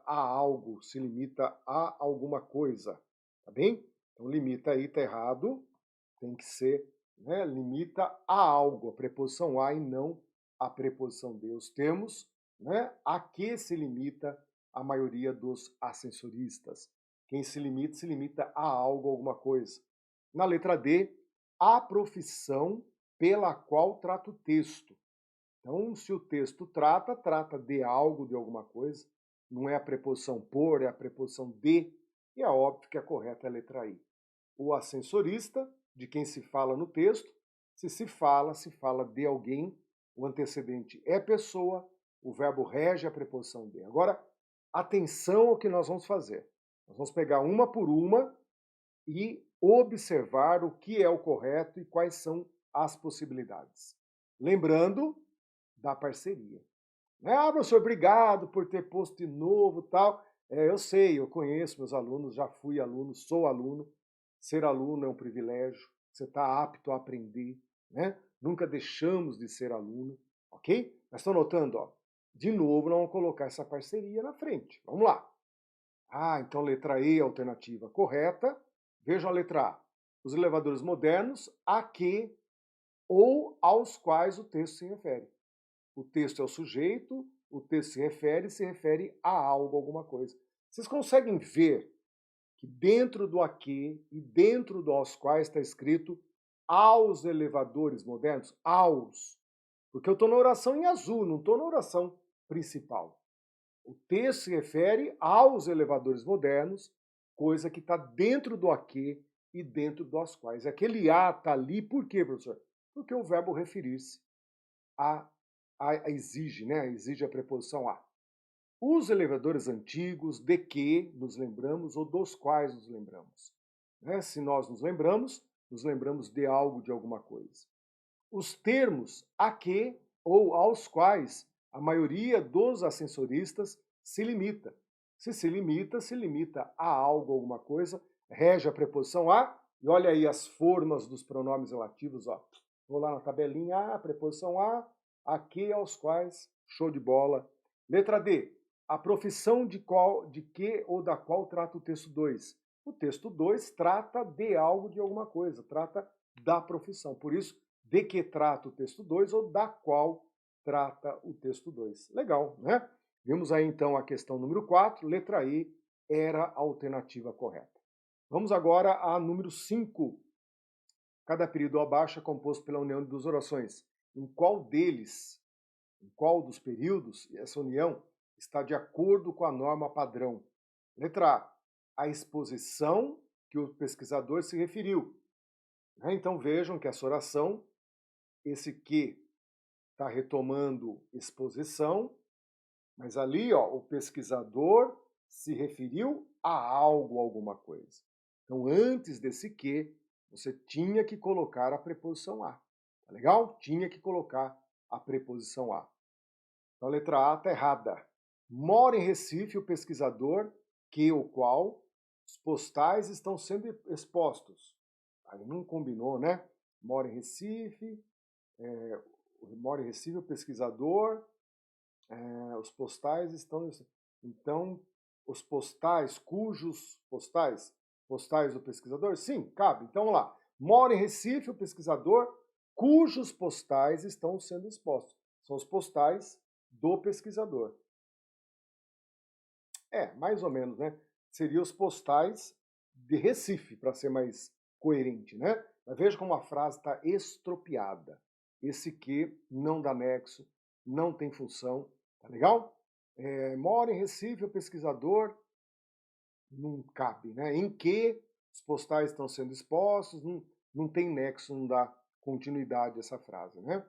a algo, se limita a alguma coisa. Tá bem? Então, limita aí, tá errado. Tem que ser, né? Limita a algo, a preposição a e não a preposição de. Os termos, né? A que se limita a maioria dos ascensoristas. Quem se limita a algo, alguma coisa. Na letra D, a profissão pela qual trata o texto. Então, se o texto trata de algo, de alguma coisa, não é a preposição por, é a preposição de, e é óbvio que a correta é a letra I. O ascensorista, de quem se fala no texto, se fala de alguém, o antecedente é pessoa, o verbo rege a preposição de. Agora, atenção ao que nós vamos fazer. Nós vamos pegar uma por uma e observar o que é o correto e quais são as possibilidades. Lembrando da parceria. Né? Ah, professor, obrigado por ter posto de novo, tal. Eu sei, eu conheço meus alunos, já fui aluno, sou aluno. Ser aluno é um privilégio, você está apto a aprender, né? Nunca deixamos de ser aluno, ok? Mas estão notando, ó, de novo, não vamos colocar essa parceria na frente. Vamos lá. Ah, então letra E, alternativa correta. Veja a letra A. Os elevadores modernos a que ou aos quais o texto se refere. O texto é o sujeito, o texto se refere a algo, alguma coisa. Vocês conseguem ver que dentro do aqui e dentro do aos quais está escrito aos elevadores modernos? Aos. Porque eu estou na oração em azul, não estou na oração principal. O texto se refere aos elevadores modernos, coisa que está dentro do aqui e dentro do aos quais. Aquele a está ali, por quê, professor? Porque o verbo referir-se exige, né? Exige a preposição a. Os elevadores antigos, de que nos lembramos ou dos quais nos lembramos. Né? Se nós nos lembramos de algo, de alguma coisa. Os termos a que ou aos quais a maioria dos ascensoristas se limita. Se limita a algo, alguma coisa, rege a preposição a, e olha aí as formas dos pronomes relativos, ó. Vou lá na tabelinha, a preposição a que, aos quais, show de bola. Letra D, a profissão de que ou da qual trata o texto 2. O texto 2 trata de algo, de alguma coisa, trata da profissão. Por isso, de que trata o texto 2 ou da qual trata o texto 2. Legal, né? Vimos aí então a questão número 4, letra E era a alternativa correta. Vamos agora a número 5. Cada período abaixo é composto pela união de duas orações. Em qual dos períodos, essa união está de acordo com a norma padrão? Letra A, a exposição que o pesquisador se referiu. Então vejam que essa oração, esse que está retomando exposição, mas ali ó, o pesquisador se referiu a algo, alguma coisa. Então antes desse que, você tinha que colocar a preposição a. Tá legal? Tinha que colocar a preposição a. Então a letra A está errada. Mora em Recife o pesquisador que ou qual os postais estão sendo expostos. Aí não combinou, né? Mora em Recife, o pesquisador, os postais estão... Então, os postais, postais do pesquisador? Sim, cabe. Então, vamos lá. Mora em Recife o pesquisador cujos postais estão sendo expostos. São os postais do pesquisador. Mais ou menos, né? Seriam os postais de Recife, para ser mais coerente, né? Mas veja como a frase está estropiada. Esse que não dá nexo, não tem função, tá legal? Mora em Recife o pesquisador, não cabe, né? Em que os postais estão sendo expostos, não tem nexo, não dá continuidade essa frase, né?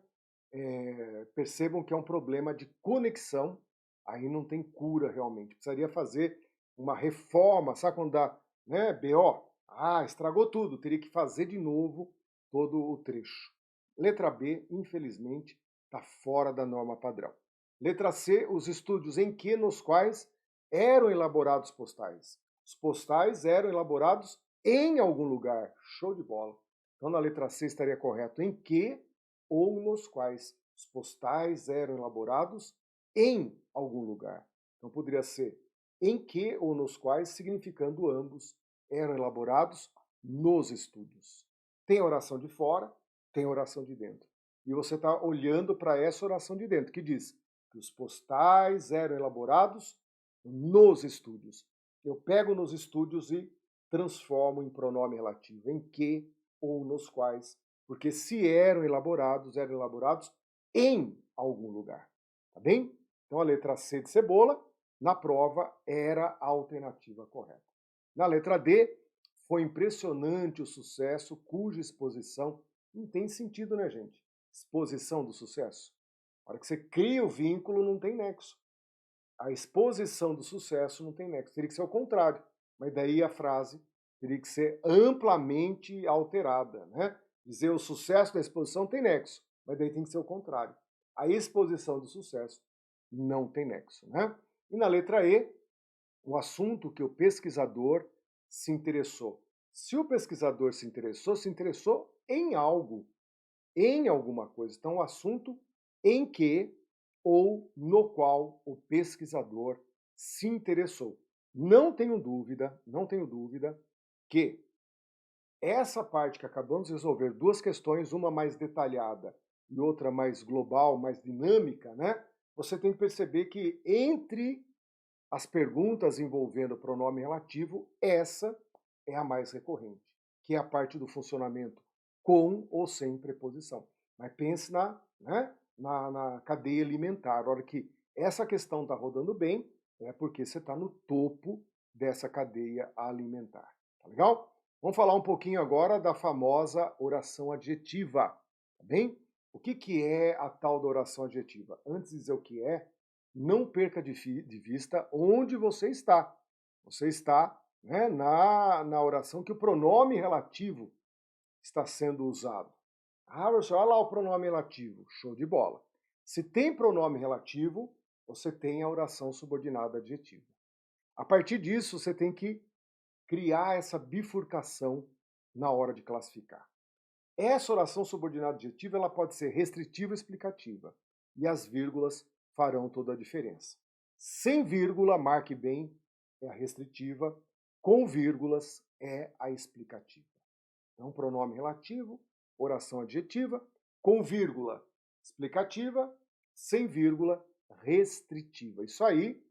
Percebam que é um problema de conexão, aí não tem cura realmente. Precisaria fazer uma reforma, sabe quando dá, né, BO? Estragou tudo, teria que fazer de novo todo o trecho. Letra B, infelizmente, está fora da norma padrão. Letra C, os estúdios em que, nos quais eram elaborados postais. Os postais eram elaborados em algum lugar. Show de bola. Então, na letra C estaria correto em que ou nos quais os postais eram elaborados em algum lugar. Então, poderia ser em que ou nos quais, significando ambos, eram elaborados nos estúdios. Tem oração de fora, tem oração de dentro. E você está olhando para essa oração de dentro, que diz que os postais eram elaborados nos estúdios. Eu pego nos estúdios e transformo em pronome relativo, em que ou nos quais, porque se eram elaborados em algum lugar. Tá bem? Então a letra C de cebola, na prova, era a alternativa correta. Na letra D, foi impressionante o sucesso cuja exposição não tem sentido, né, gente? Exposição do sucesso. Na hora que você cria o vínculo, não tem nexo. A exposição do sucesso não tem nexo. Teria que ser o contrário. Mas daí a frase teria que ser amplamente alterada, né? Dizer o sucesso da exposição tem nexo, mas daí tem que ser o contrário. A exposição do sucesso não tem nexo, né? E na letra E, o assunto que o pesquisador se interessou. Se o pesquisador se interessou em algo, em alguma coisa. Então, o assunto em que ou no qual o pesquisador se interessou. Não tenho dúvida que essa parte que acabamos de resolver, duas questões, uma mais detalhada e outra mais global, mais dinâmica, né? Você tem que perceber que entre as perguntas envolvendo o pronome relativo, essa é a mais recorrente, que é a parte do funcionamento com ou sem preposição. Mas pense na cadeia alimentar. A hora que essa questão está rodando bem, é porque você está no topo dessa cadeia alimentar. Tá legal? Vamos falar um pouquinho agora da famosa oração adjetiva. Tá bem? O que é a tal da oração adjetiva? Antes de dizer o que é, não perca de vista onde você está. Você está, né, na oração que o pronome relativo está sendo usado. Ah, professor, olha lá o pronome relativo. Show de bola. Se tem pronome relativo, você tem a oração subordinada adjetiva. A partir disso, você tem que criar essa bifurcação na hora de classificar. Essa oração subordinada adjetiva ela pode ser restritiva ou explicativa. E as vírgulas farão toda a diferença. Sem vírgula, marque bem, é a restritiva. Com vírgulas, é a explicativa. Então, pronome relativo, oração adjetiva. Com vírgula, explicativa. Sem vírgula, restritiva. Isso aí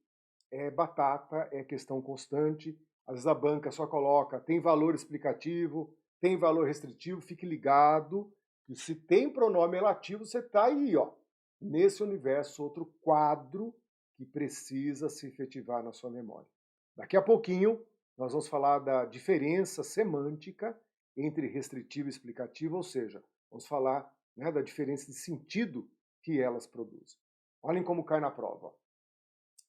é batata, é questão constante. Às vezes a banca só coloca, tem valor explicativo, tem valor restritivo, fique ligado que se tem pronome relativo, você está aí, ó, nesse universo, outro quadro que precisa se efetivar na sua memória. Daqui a pouquinho, nós vamos falar da diferença semântica entre restritivo e explicativo, ou seja, vamos falar, né, da diferença de sentido que elas produzem. Olhem como cai na prova.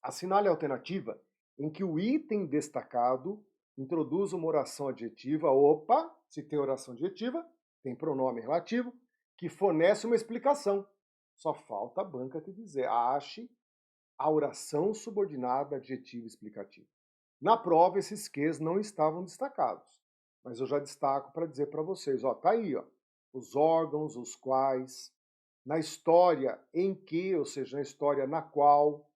Assinale a alternativa em que o item destacado introduz uma oração adjetiva. Opa, se tem oração adjetiva, tem pronome relativo, que fornece uma explicação. Só falta a banca te dizer, ache a oração subordinada adjetiva explicativa. Na prova, esses Qs não estavam destacados, mas eu já destaco para dizer para vocês, ó, tá aí, ó, os órgãos, os quais, na história em que, ou seja, na história na qual,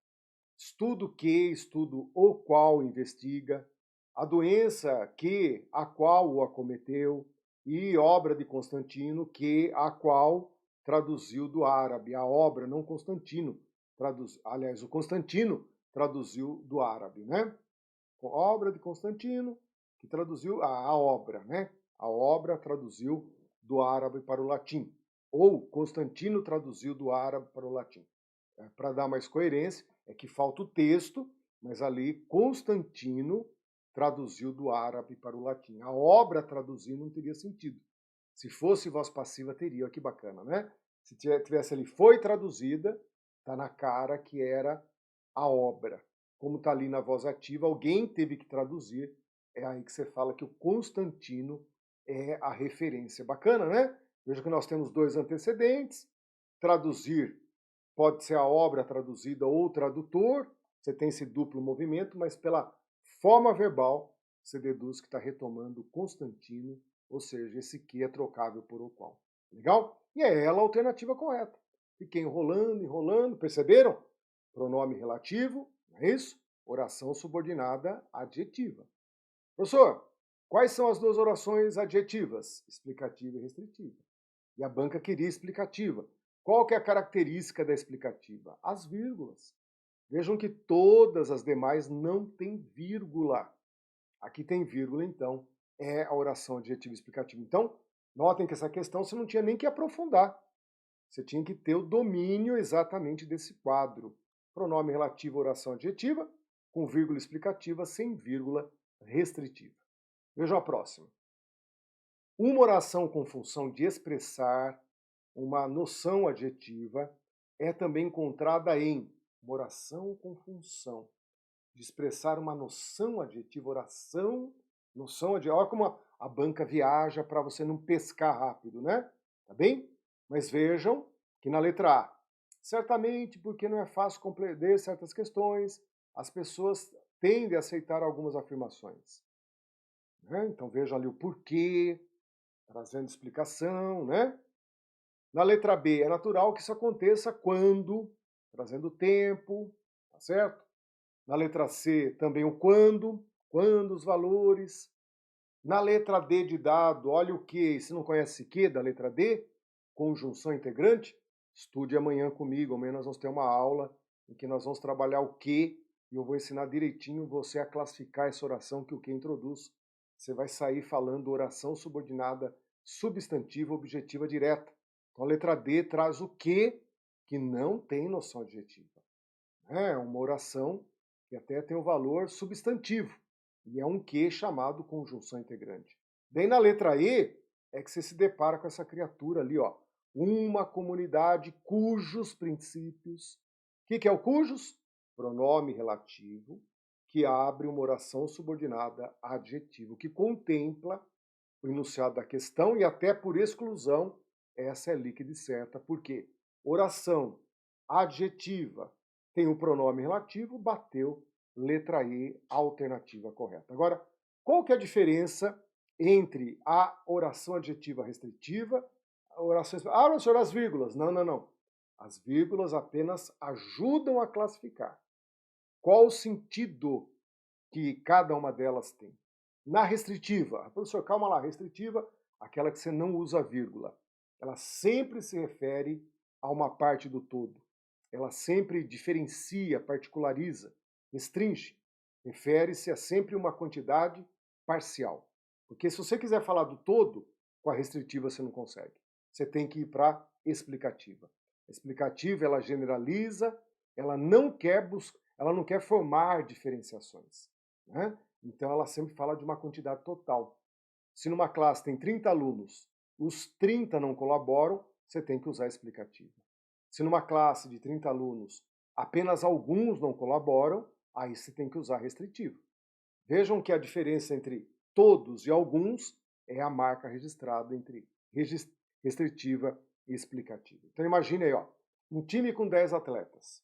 estudo que, estudo o qual investiga, a doença que, a qual o acometeu, e obra de Constantino, que, a qual traduziu do árabe. A obra, não Constantino, aliás, o Constantino traduziu do árabe, né? Obra de Constantino, que traduziu a obra, né? A obra traduziu do árabe para o latim. Ou Constantino traduziu do árabe para o latim. Para dar mais coerência, é que falta o texto, mas ali Constantino traduziu do árabe para o latim. A obra traduzir não teria sentido. Se fosse voz passiva, teria. Olha que bacana, né? Se tivesse ali foi traduzida, tá na cara que era a obra. Como tá ali na voz ativa, alguém teve que traduzir. É aí que você fala que o Constantino é a referência. Bacana, né? Veja que nós temos dois antecedentes. Traduzir pode ser a obra traduzida ou o tradutor, você tem esse duplo movimento, mas pela forma verbal, você deduz que está retomando Constantino, ou seja, esse que é trocável por o qual. Legal? E é ela a alternativa correta. Fiquei enrolando, perceberam? Pronome relativo, não é isso? Oração subordinada adjetiva. Professor, quais são as duas orações adjetivas? Explicativa e restritiva. E a banca queria explicativa. Qual que é a característica da explicativa? As vírgulas. Vejam que todas as demais não têm vírgula. Aqui tem vírgula, então, é a oração adjetiva explicativa. Então, notem que essa questão você não tinha nem que aprofundar. Você tinha que ter o domínio exatamente desse quadro. Pronome relativo, oração adjetiva, com vírgula explicativa, sem vírgula restritiva. Vejam a próxima. Uma oração com função de expressar uma noção adjetiva é também encontrada em uma oração com função de expressar uma noção adjetiva, noção adjetiva. Olha como a banca viaja para você não pescar rápido, né? Tá bem? Mas vejam que na letra A, Certamente porque não é fácil compreender certas questões, as pessoas tendem a aceitar algumas afirmações, né? Então veja ali o porquê, trazendo explicação, né? Na letra B, é natural que isso aconteça quando, trazendo tempo, tá certo? Na letra C, também o quando os valores. Na letra D de dado, olha o que, se não conhece que da letra D, conjunção integrante, estude amanhã comigo, amanhã nós vamos ter uma aula em que nós vamos trabalhar o que, e eu vou ensinar direitinho você a classificar essa oração que o que introduz. Você vai sair falando oração subordinada, substantiva, objetiva direta. Então a letra D traz o que não tem noção adjetiva. É uma oração que até tem o valor substantivo, e é um que chamado conjunção integrante. Daí na letra E é que você se depara com essa criatura ali, ó. Uma comunidade cujos princípios. O que é o cujos? Pronome relativo, que abre uma oração subordinada a adjetivo, que contempla o enunciado da questão e até por exclusão, essa é líquida e certa. Por quê? Oração adjetiva tem o pronome relativo, bateu, letra E, alternativa correta. Agora, qual que é a diferença entre a oração adjetiva restritiva, a oração... Ah, professor, as vírgulas. Não, não, não. As vírgulas apenas ajudam a classificar. Qual o sentido que cada uma delas tem? Na restritiva, professor, calma lá, restritiva, aquela que você não usa vírgula. Ela sempre se refere a uma parte do todo. Ela sempre diferencia, particulariza, restringe. Refere-se a sempre uma quantidade parcial. Porque se você quiser falar do todo, com a restritiva você não consegue. Você tem que ir para a explicativa. A explicativa, ela generaliza, ela não quer formar diferenciações, né? Então ela sempre fala de uma quantidade total. Se numa classe tem 30 alunos, os 30 não colaboram, você tem que usar a explicativa. Se numa classe de 30 alunos apenas alguns não colaboram, aí você tem que usar restritivo. Vejam que a diferença entre todos e alguns é a marca registrada entre restritiva e explicativa. Então imagine aí, ó, um time com 10 atletas.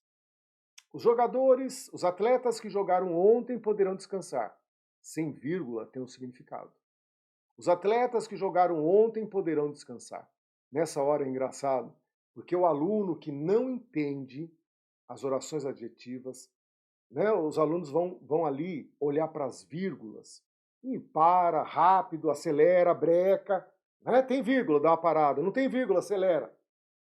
Os atletas que jogaram ontem poderão descansar. Sem vírgula tem um significado. Os atletas que jogaram ontem poderão descansar. Nessa hora é engraçado, porque o aluno que não entende as orações adjetivas, né, os alunos vão ali olhar para as vírgulas e para, rápido, acelera, breca, né, tem vírgula, dá uma parada, não tem vírgula, acelera.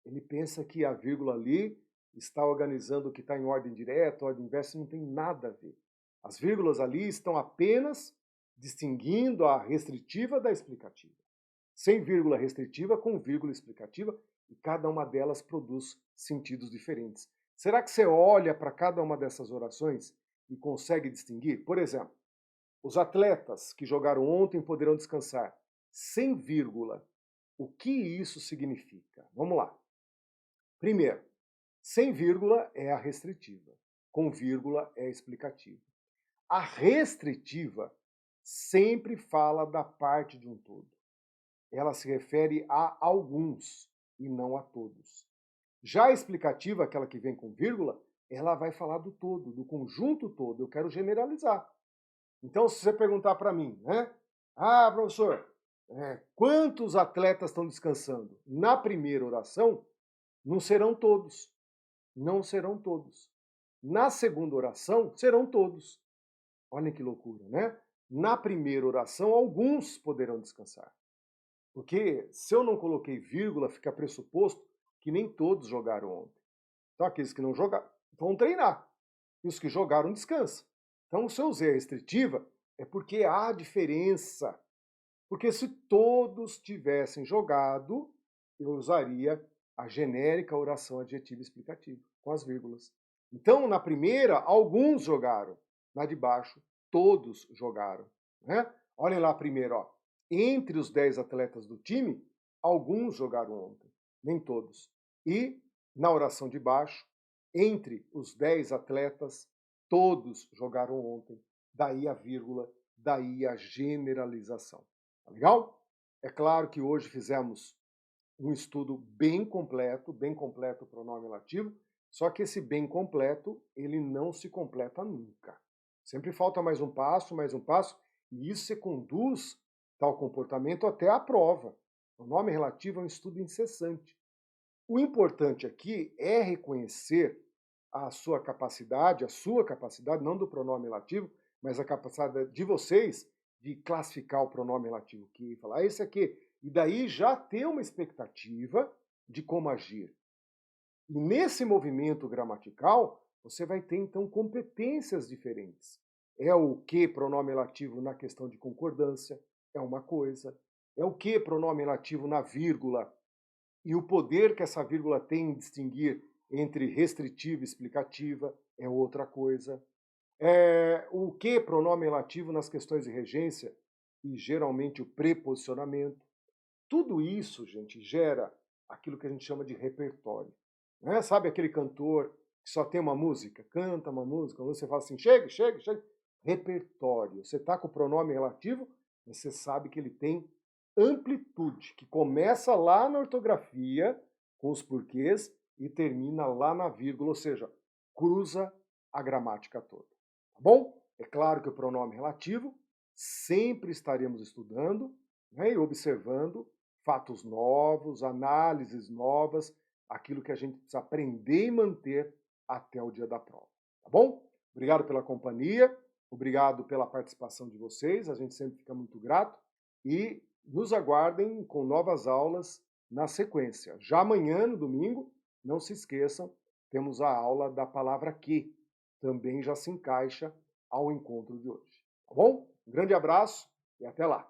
Ele pensa que a vírgula ali está organizando o que está em ordem direta, ordem inversa, não tem nada a ver. As vírgulas ali estão apenas distinguindo a restritiva da explicativa. Sem vírgula restritiva, com vírgula explicativa, e cada uma delas produz sentidos diferentes. Será que você olha para cada uma dessas orações e consegue distinguir? Por exemplo, os atletas que jogaram ontem poderão descansar. Sem vírgula, o que isso significa? Vamos lá. Primeiro, sem vírgula é a restritiva, com vírgula é a explicativa. A restritiva sempre fala da parte de um todo. Ela se refere a alguns e não a todos. Já a explicativa, aquela que vem com vírgula, ela vai falar do todo, do conjunto todo. Eu quero generalizar. Então, se você perguntar para mim, né? Ah, professor, quantos atletas estão descansando? Na primeira oração, não serão todos. Não serão todos. Na segunda oração, serão todos. Olha que loucura, né? Na primeira oração, alguns poderão descansar. Porque se eu não coloquei vírgula, fica pressuposto que nem todos jogaram ontem. Então aqueles que não jogaram vão treinar. E os que jogaram descansam. Então se eu usei a restritiva, é porque há diferença. Porque se todos tivessem jogado, eu usaria a genérica oração adjetiva explicativa, com as vírgulas. Então, na primeira, alguns jogaram. Na de baixo, todos jogaram. Né? Olhem lá primeiro, ó. Entre os 10 atletas do time, alguns jogaram ontem, nem todos. E, na oração de baixo, entre os 10 atletas, todos jogaram ontem. Daí a vírgula, daí a generalização. Tá legal? É claro que hoje fizemos um estudo bem completo o pronome relativo, Só que esse bem completo, ele não se completa nunca. Sempre falta mais um passo, e isso você conduz tal comportamento até a prova. O nome relativo é um estudo incessante. O importante aqui é reconhecer a sua capacidade, não do pronome relativo, mas a capacidade de vocês de classificar o pronome relativo que falar, esse aqui, e daí já ter uma expectativa de como agir. E nesse movimento gramatical, você vai ter então competências diferentes. É o que pronome relativo na questão de concordância, é uma coisa. É o que pronome relativo na vírgula e o poder que essa vírgula tem em distinguir entre restritiva e explicativa é outra coisa. O que pronome relativo nas questões de regência e geralmente o preposicionamento. Tudo isso, gente, gera aquilo que a gente chama de repertório. Né? Sabe aquele cantor que só tem uma música? Canta uma música, você fala assim, chega, chega, chega. Repertório. Você está com o pronome relativo, você sabe que ele tem amplitude, que começa lá na ortografia, com os porquês, e termina lá na vírgula, ou seja, cruza a gramática toda. Tá bom? É claro que o pronome relativo sempre estaremos estudando, né, e observando fatos novos, análises novas, aquilo que a gente precisa aprender e manter até o dia da prova. Tá bom? Obrigado pela companhia, obrigado pela participação de vocês, a gente sempre fica muito grato e nos aguardem com novas aulas na sequência. Já amanhã, no domingo, não se esqueçam, temos a aula da palavra que, também já se encaixa ao encontro de hoje. Tá bom? Um grande abraço e até lá!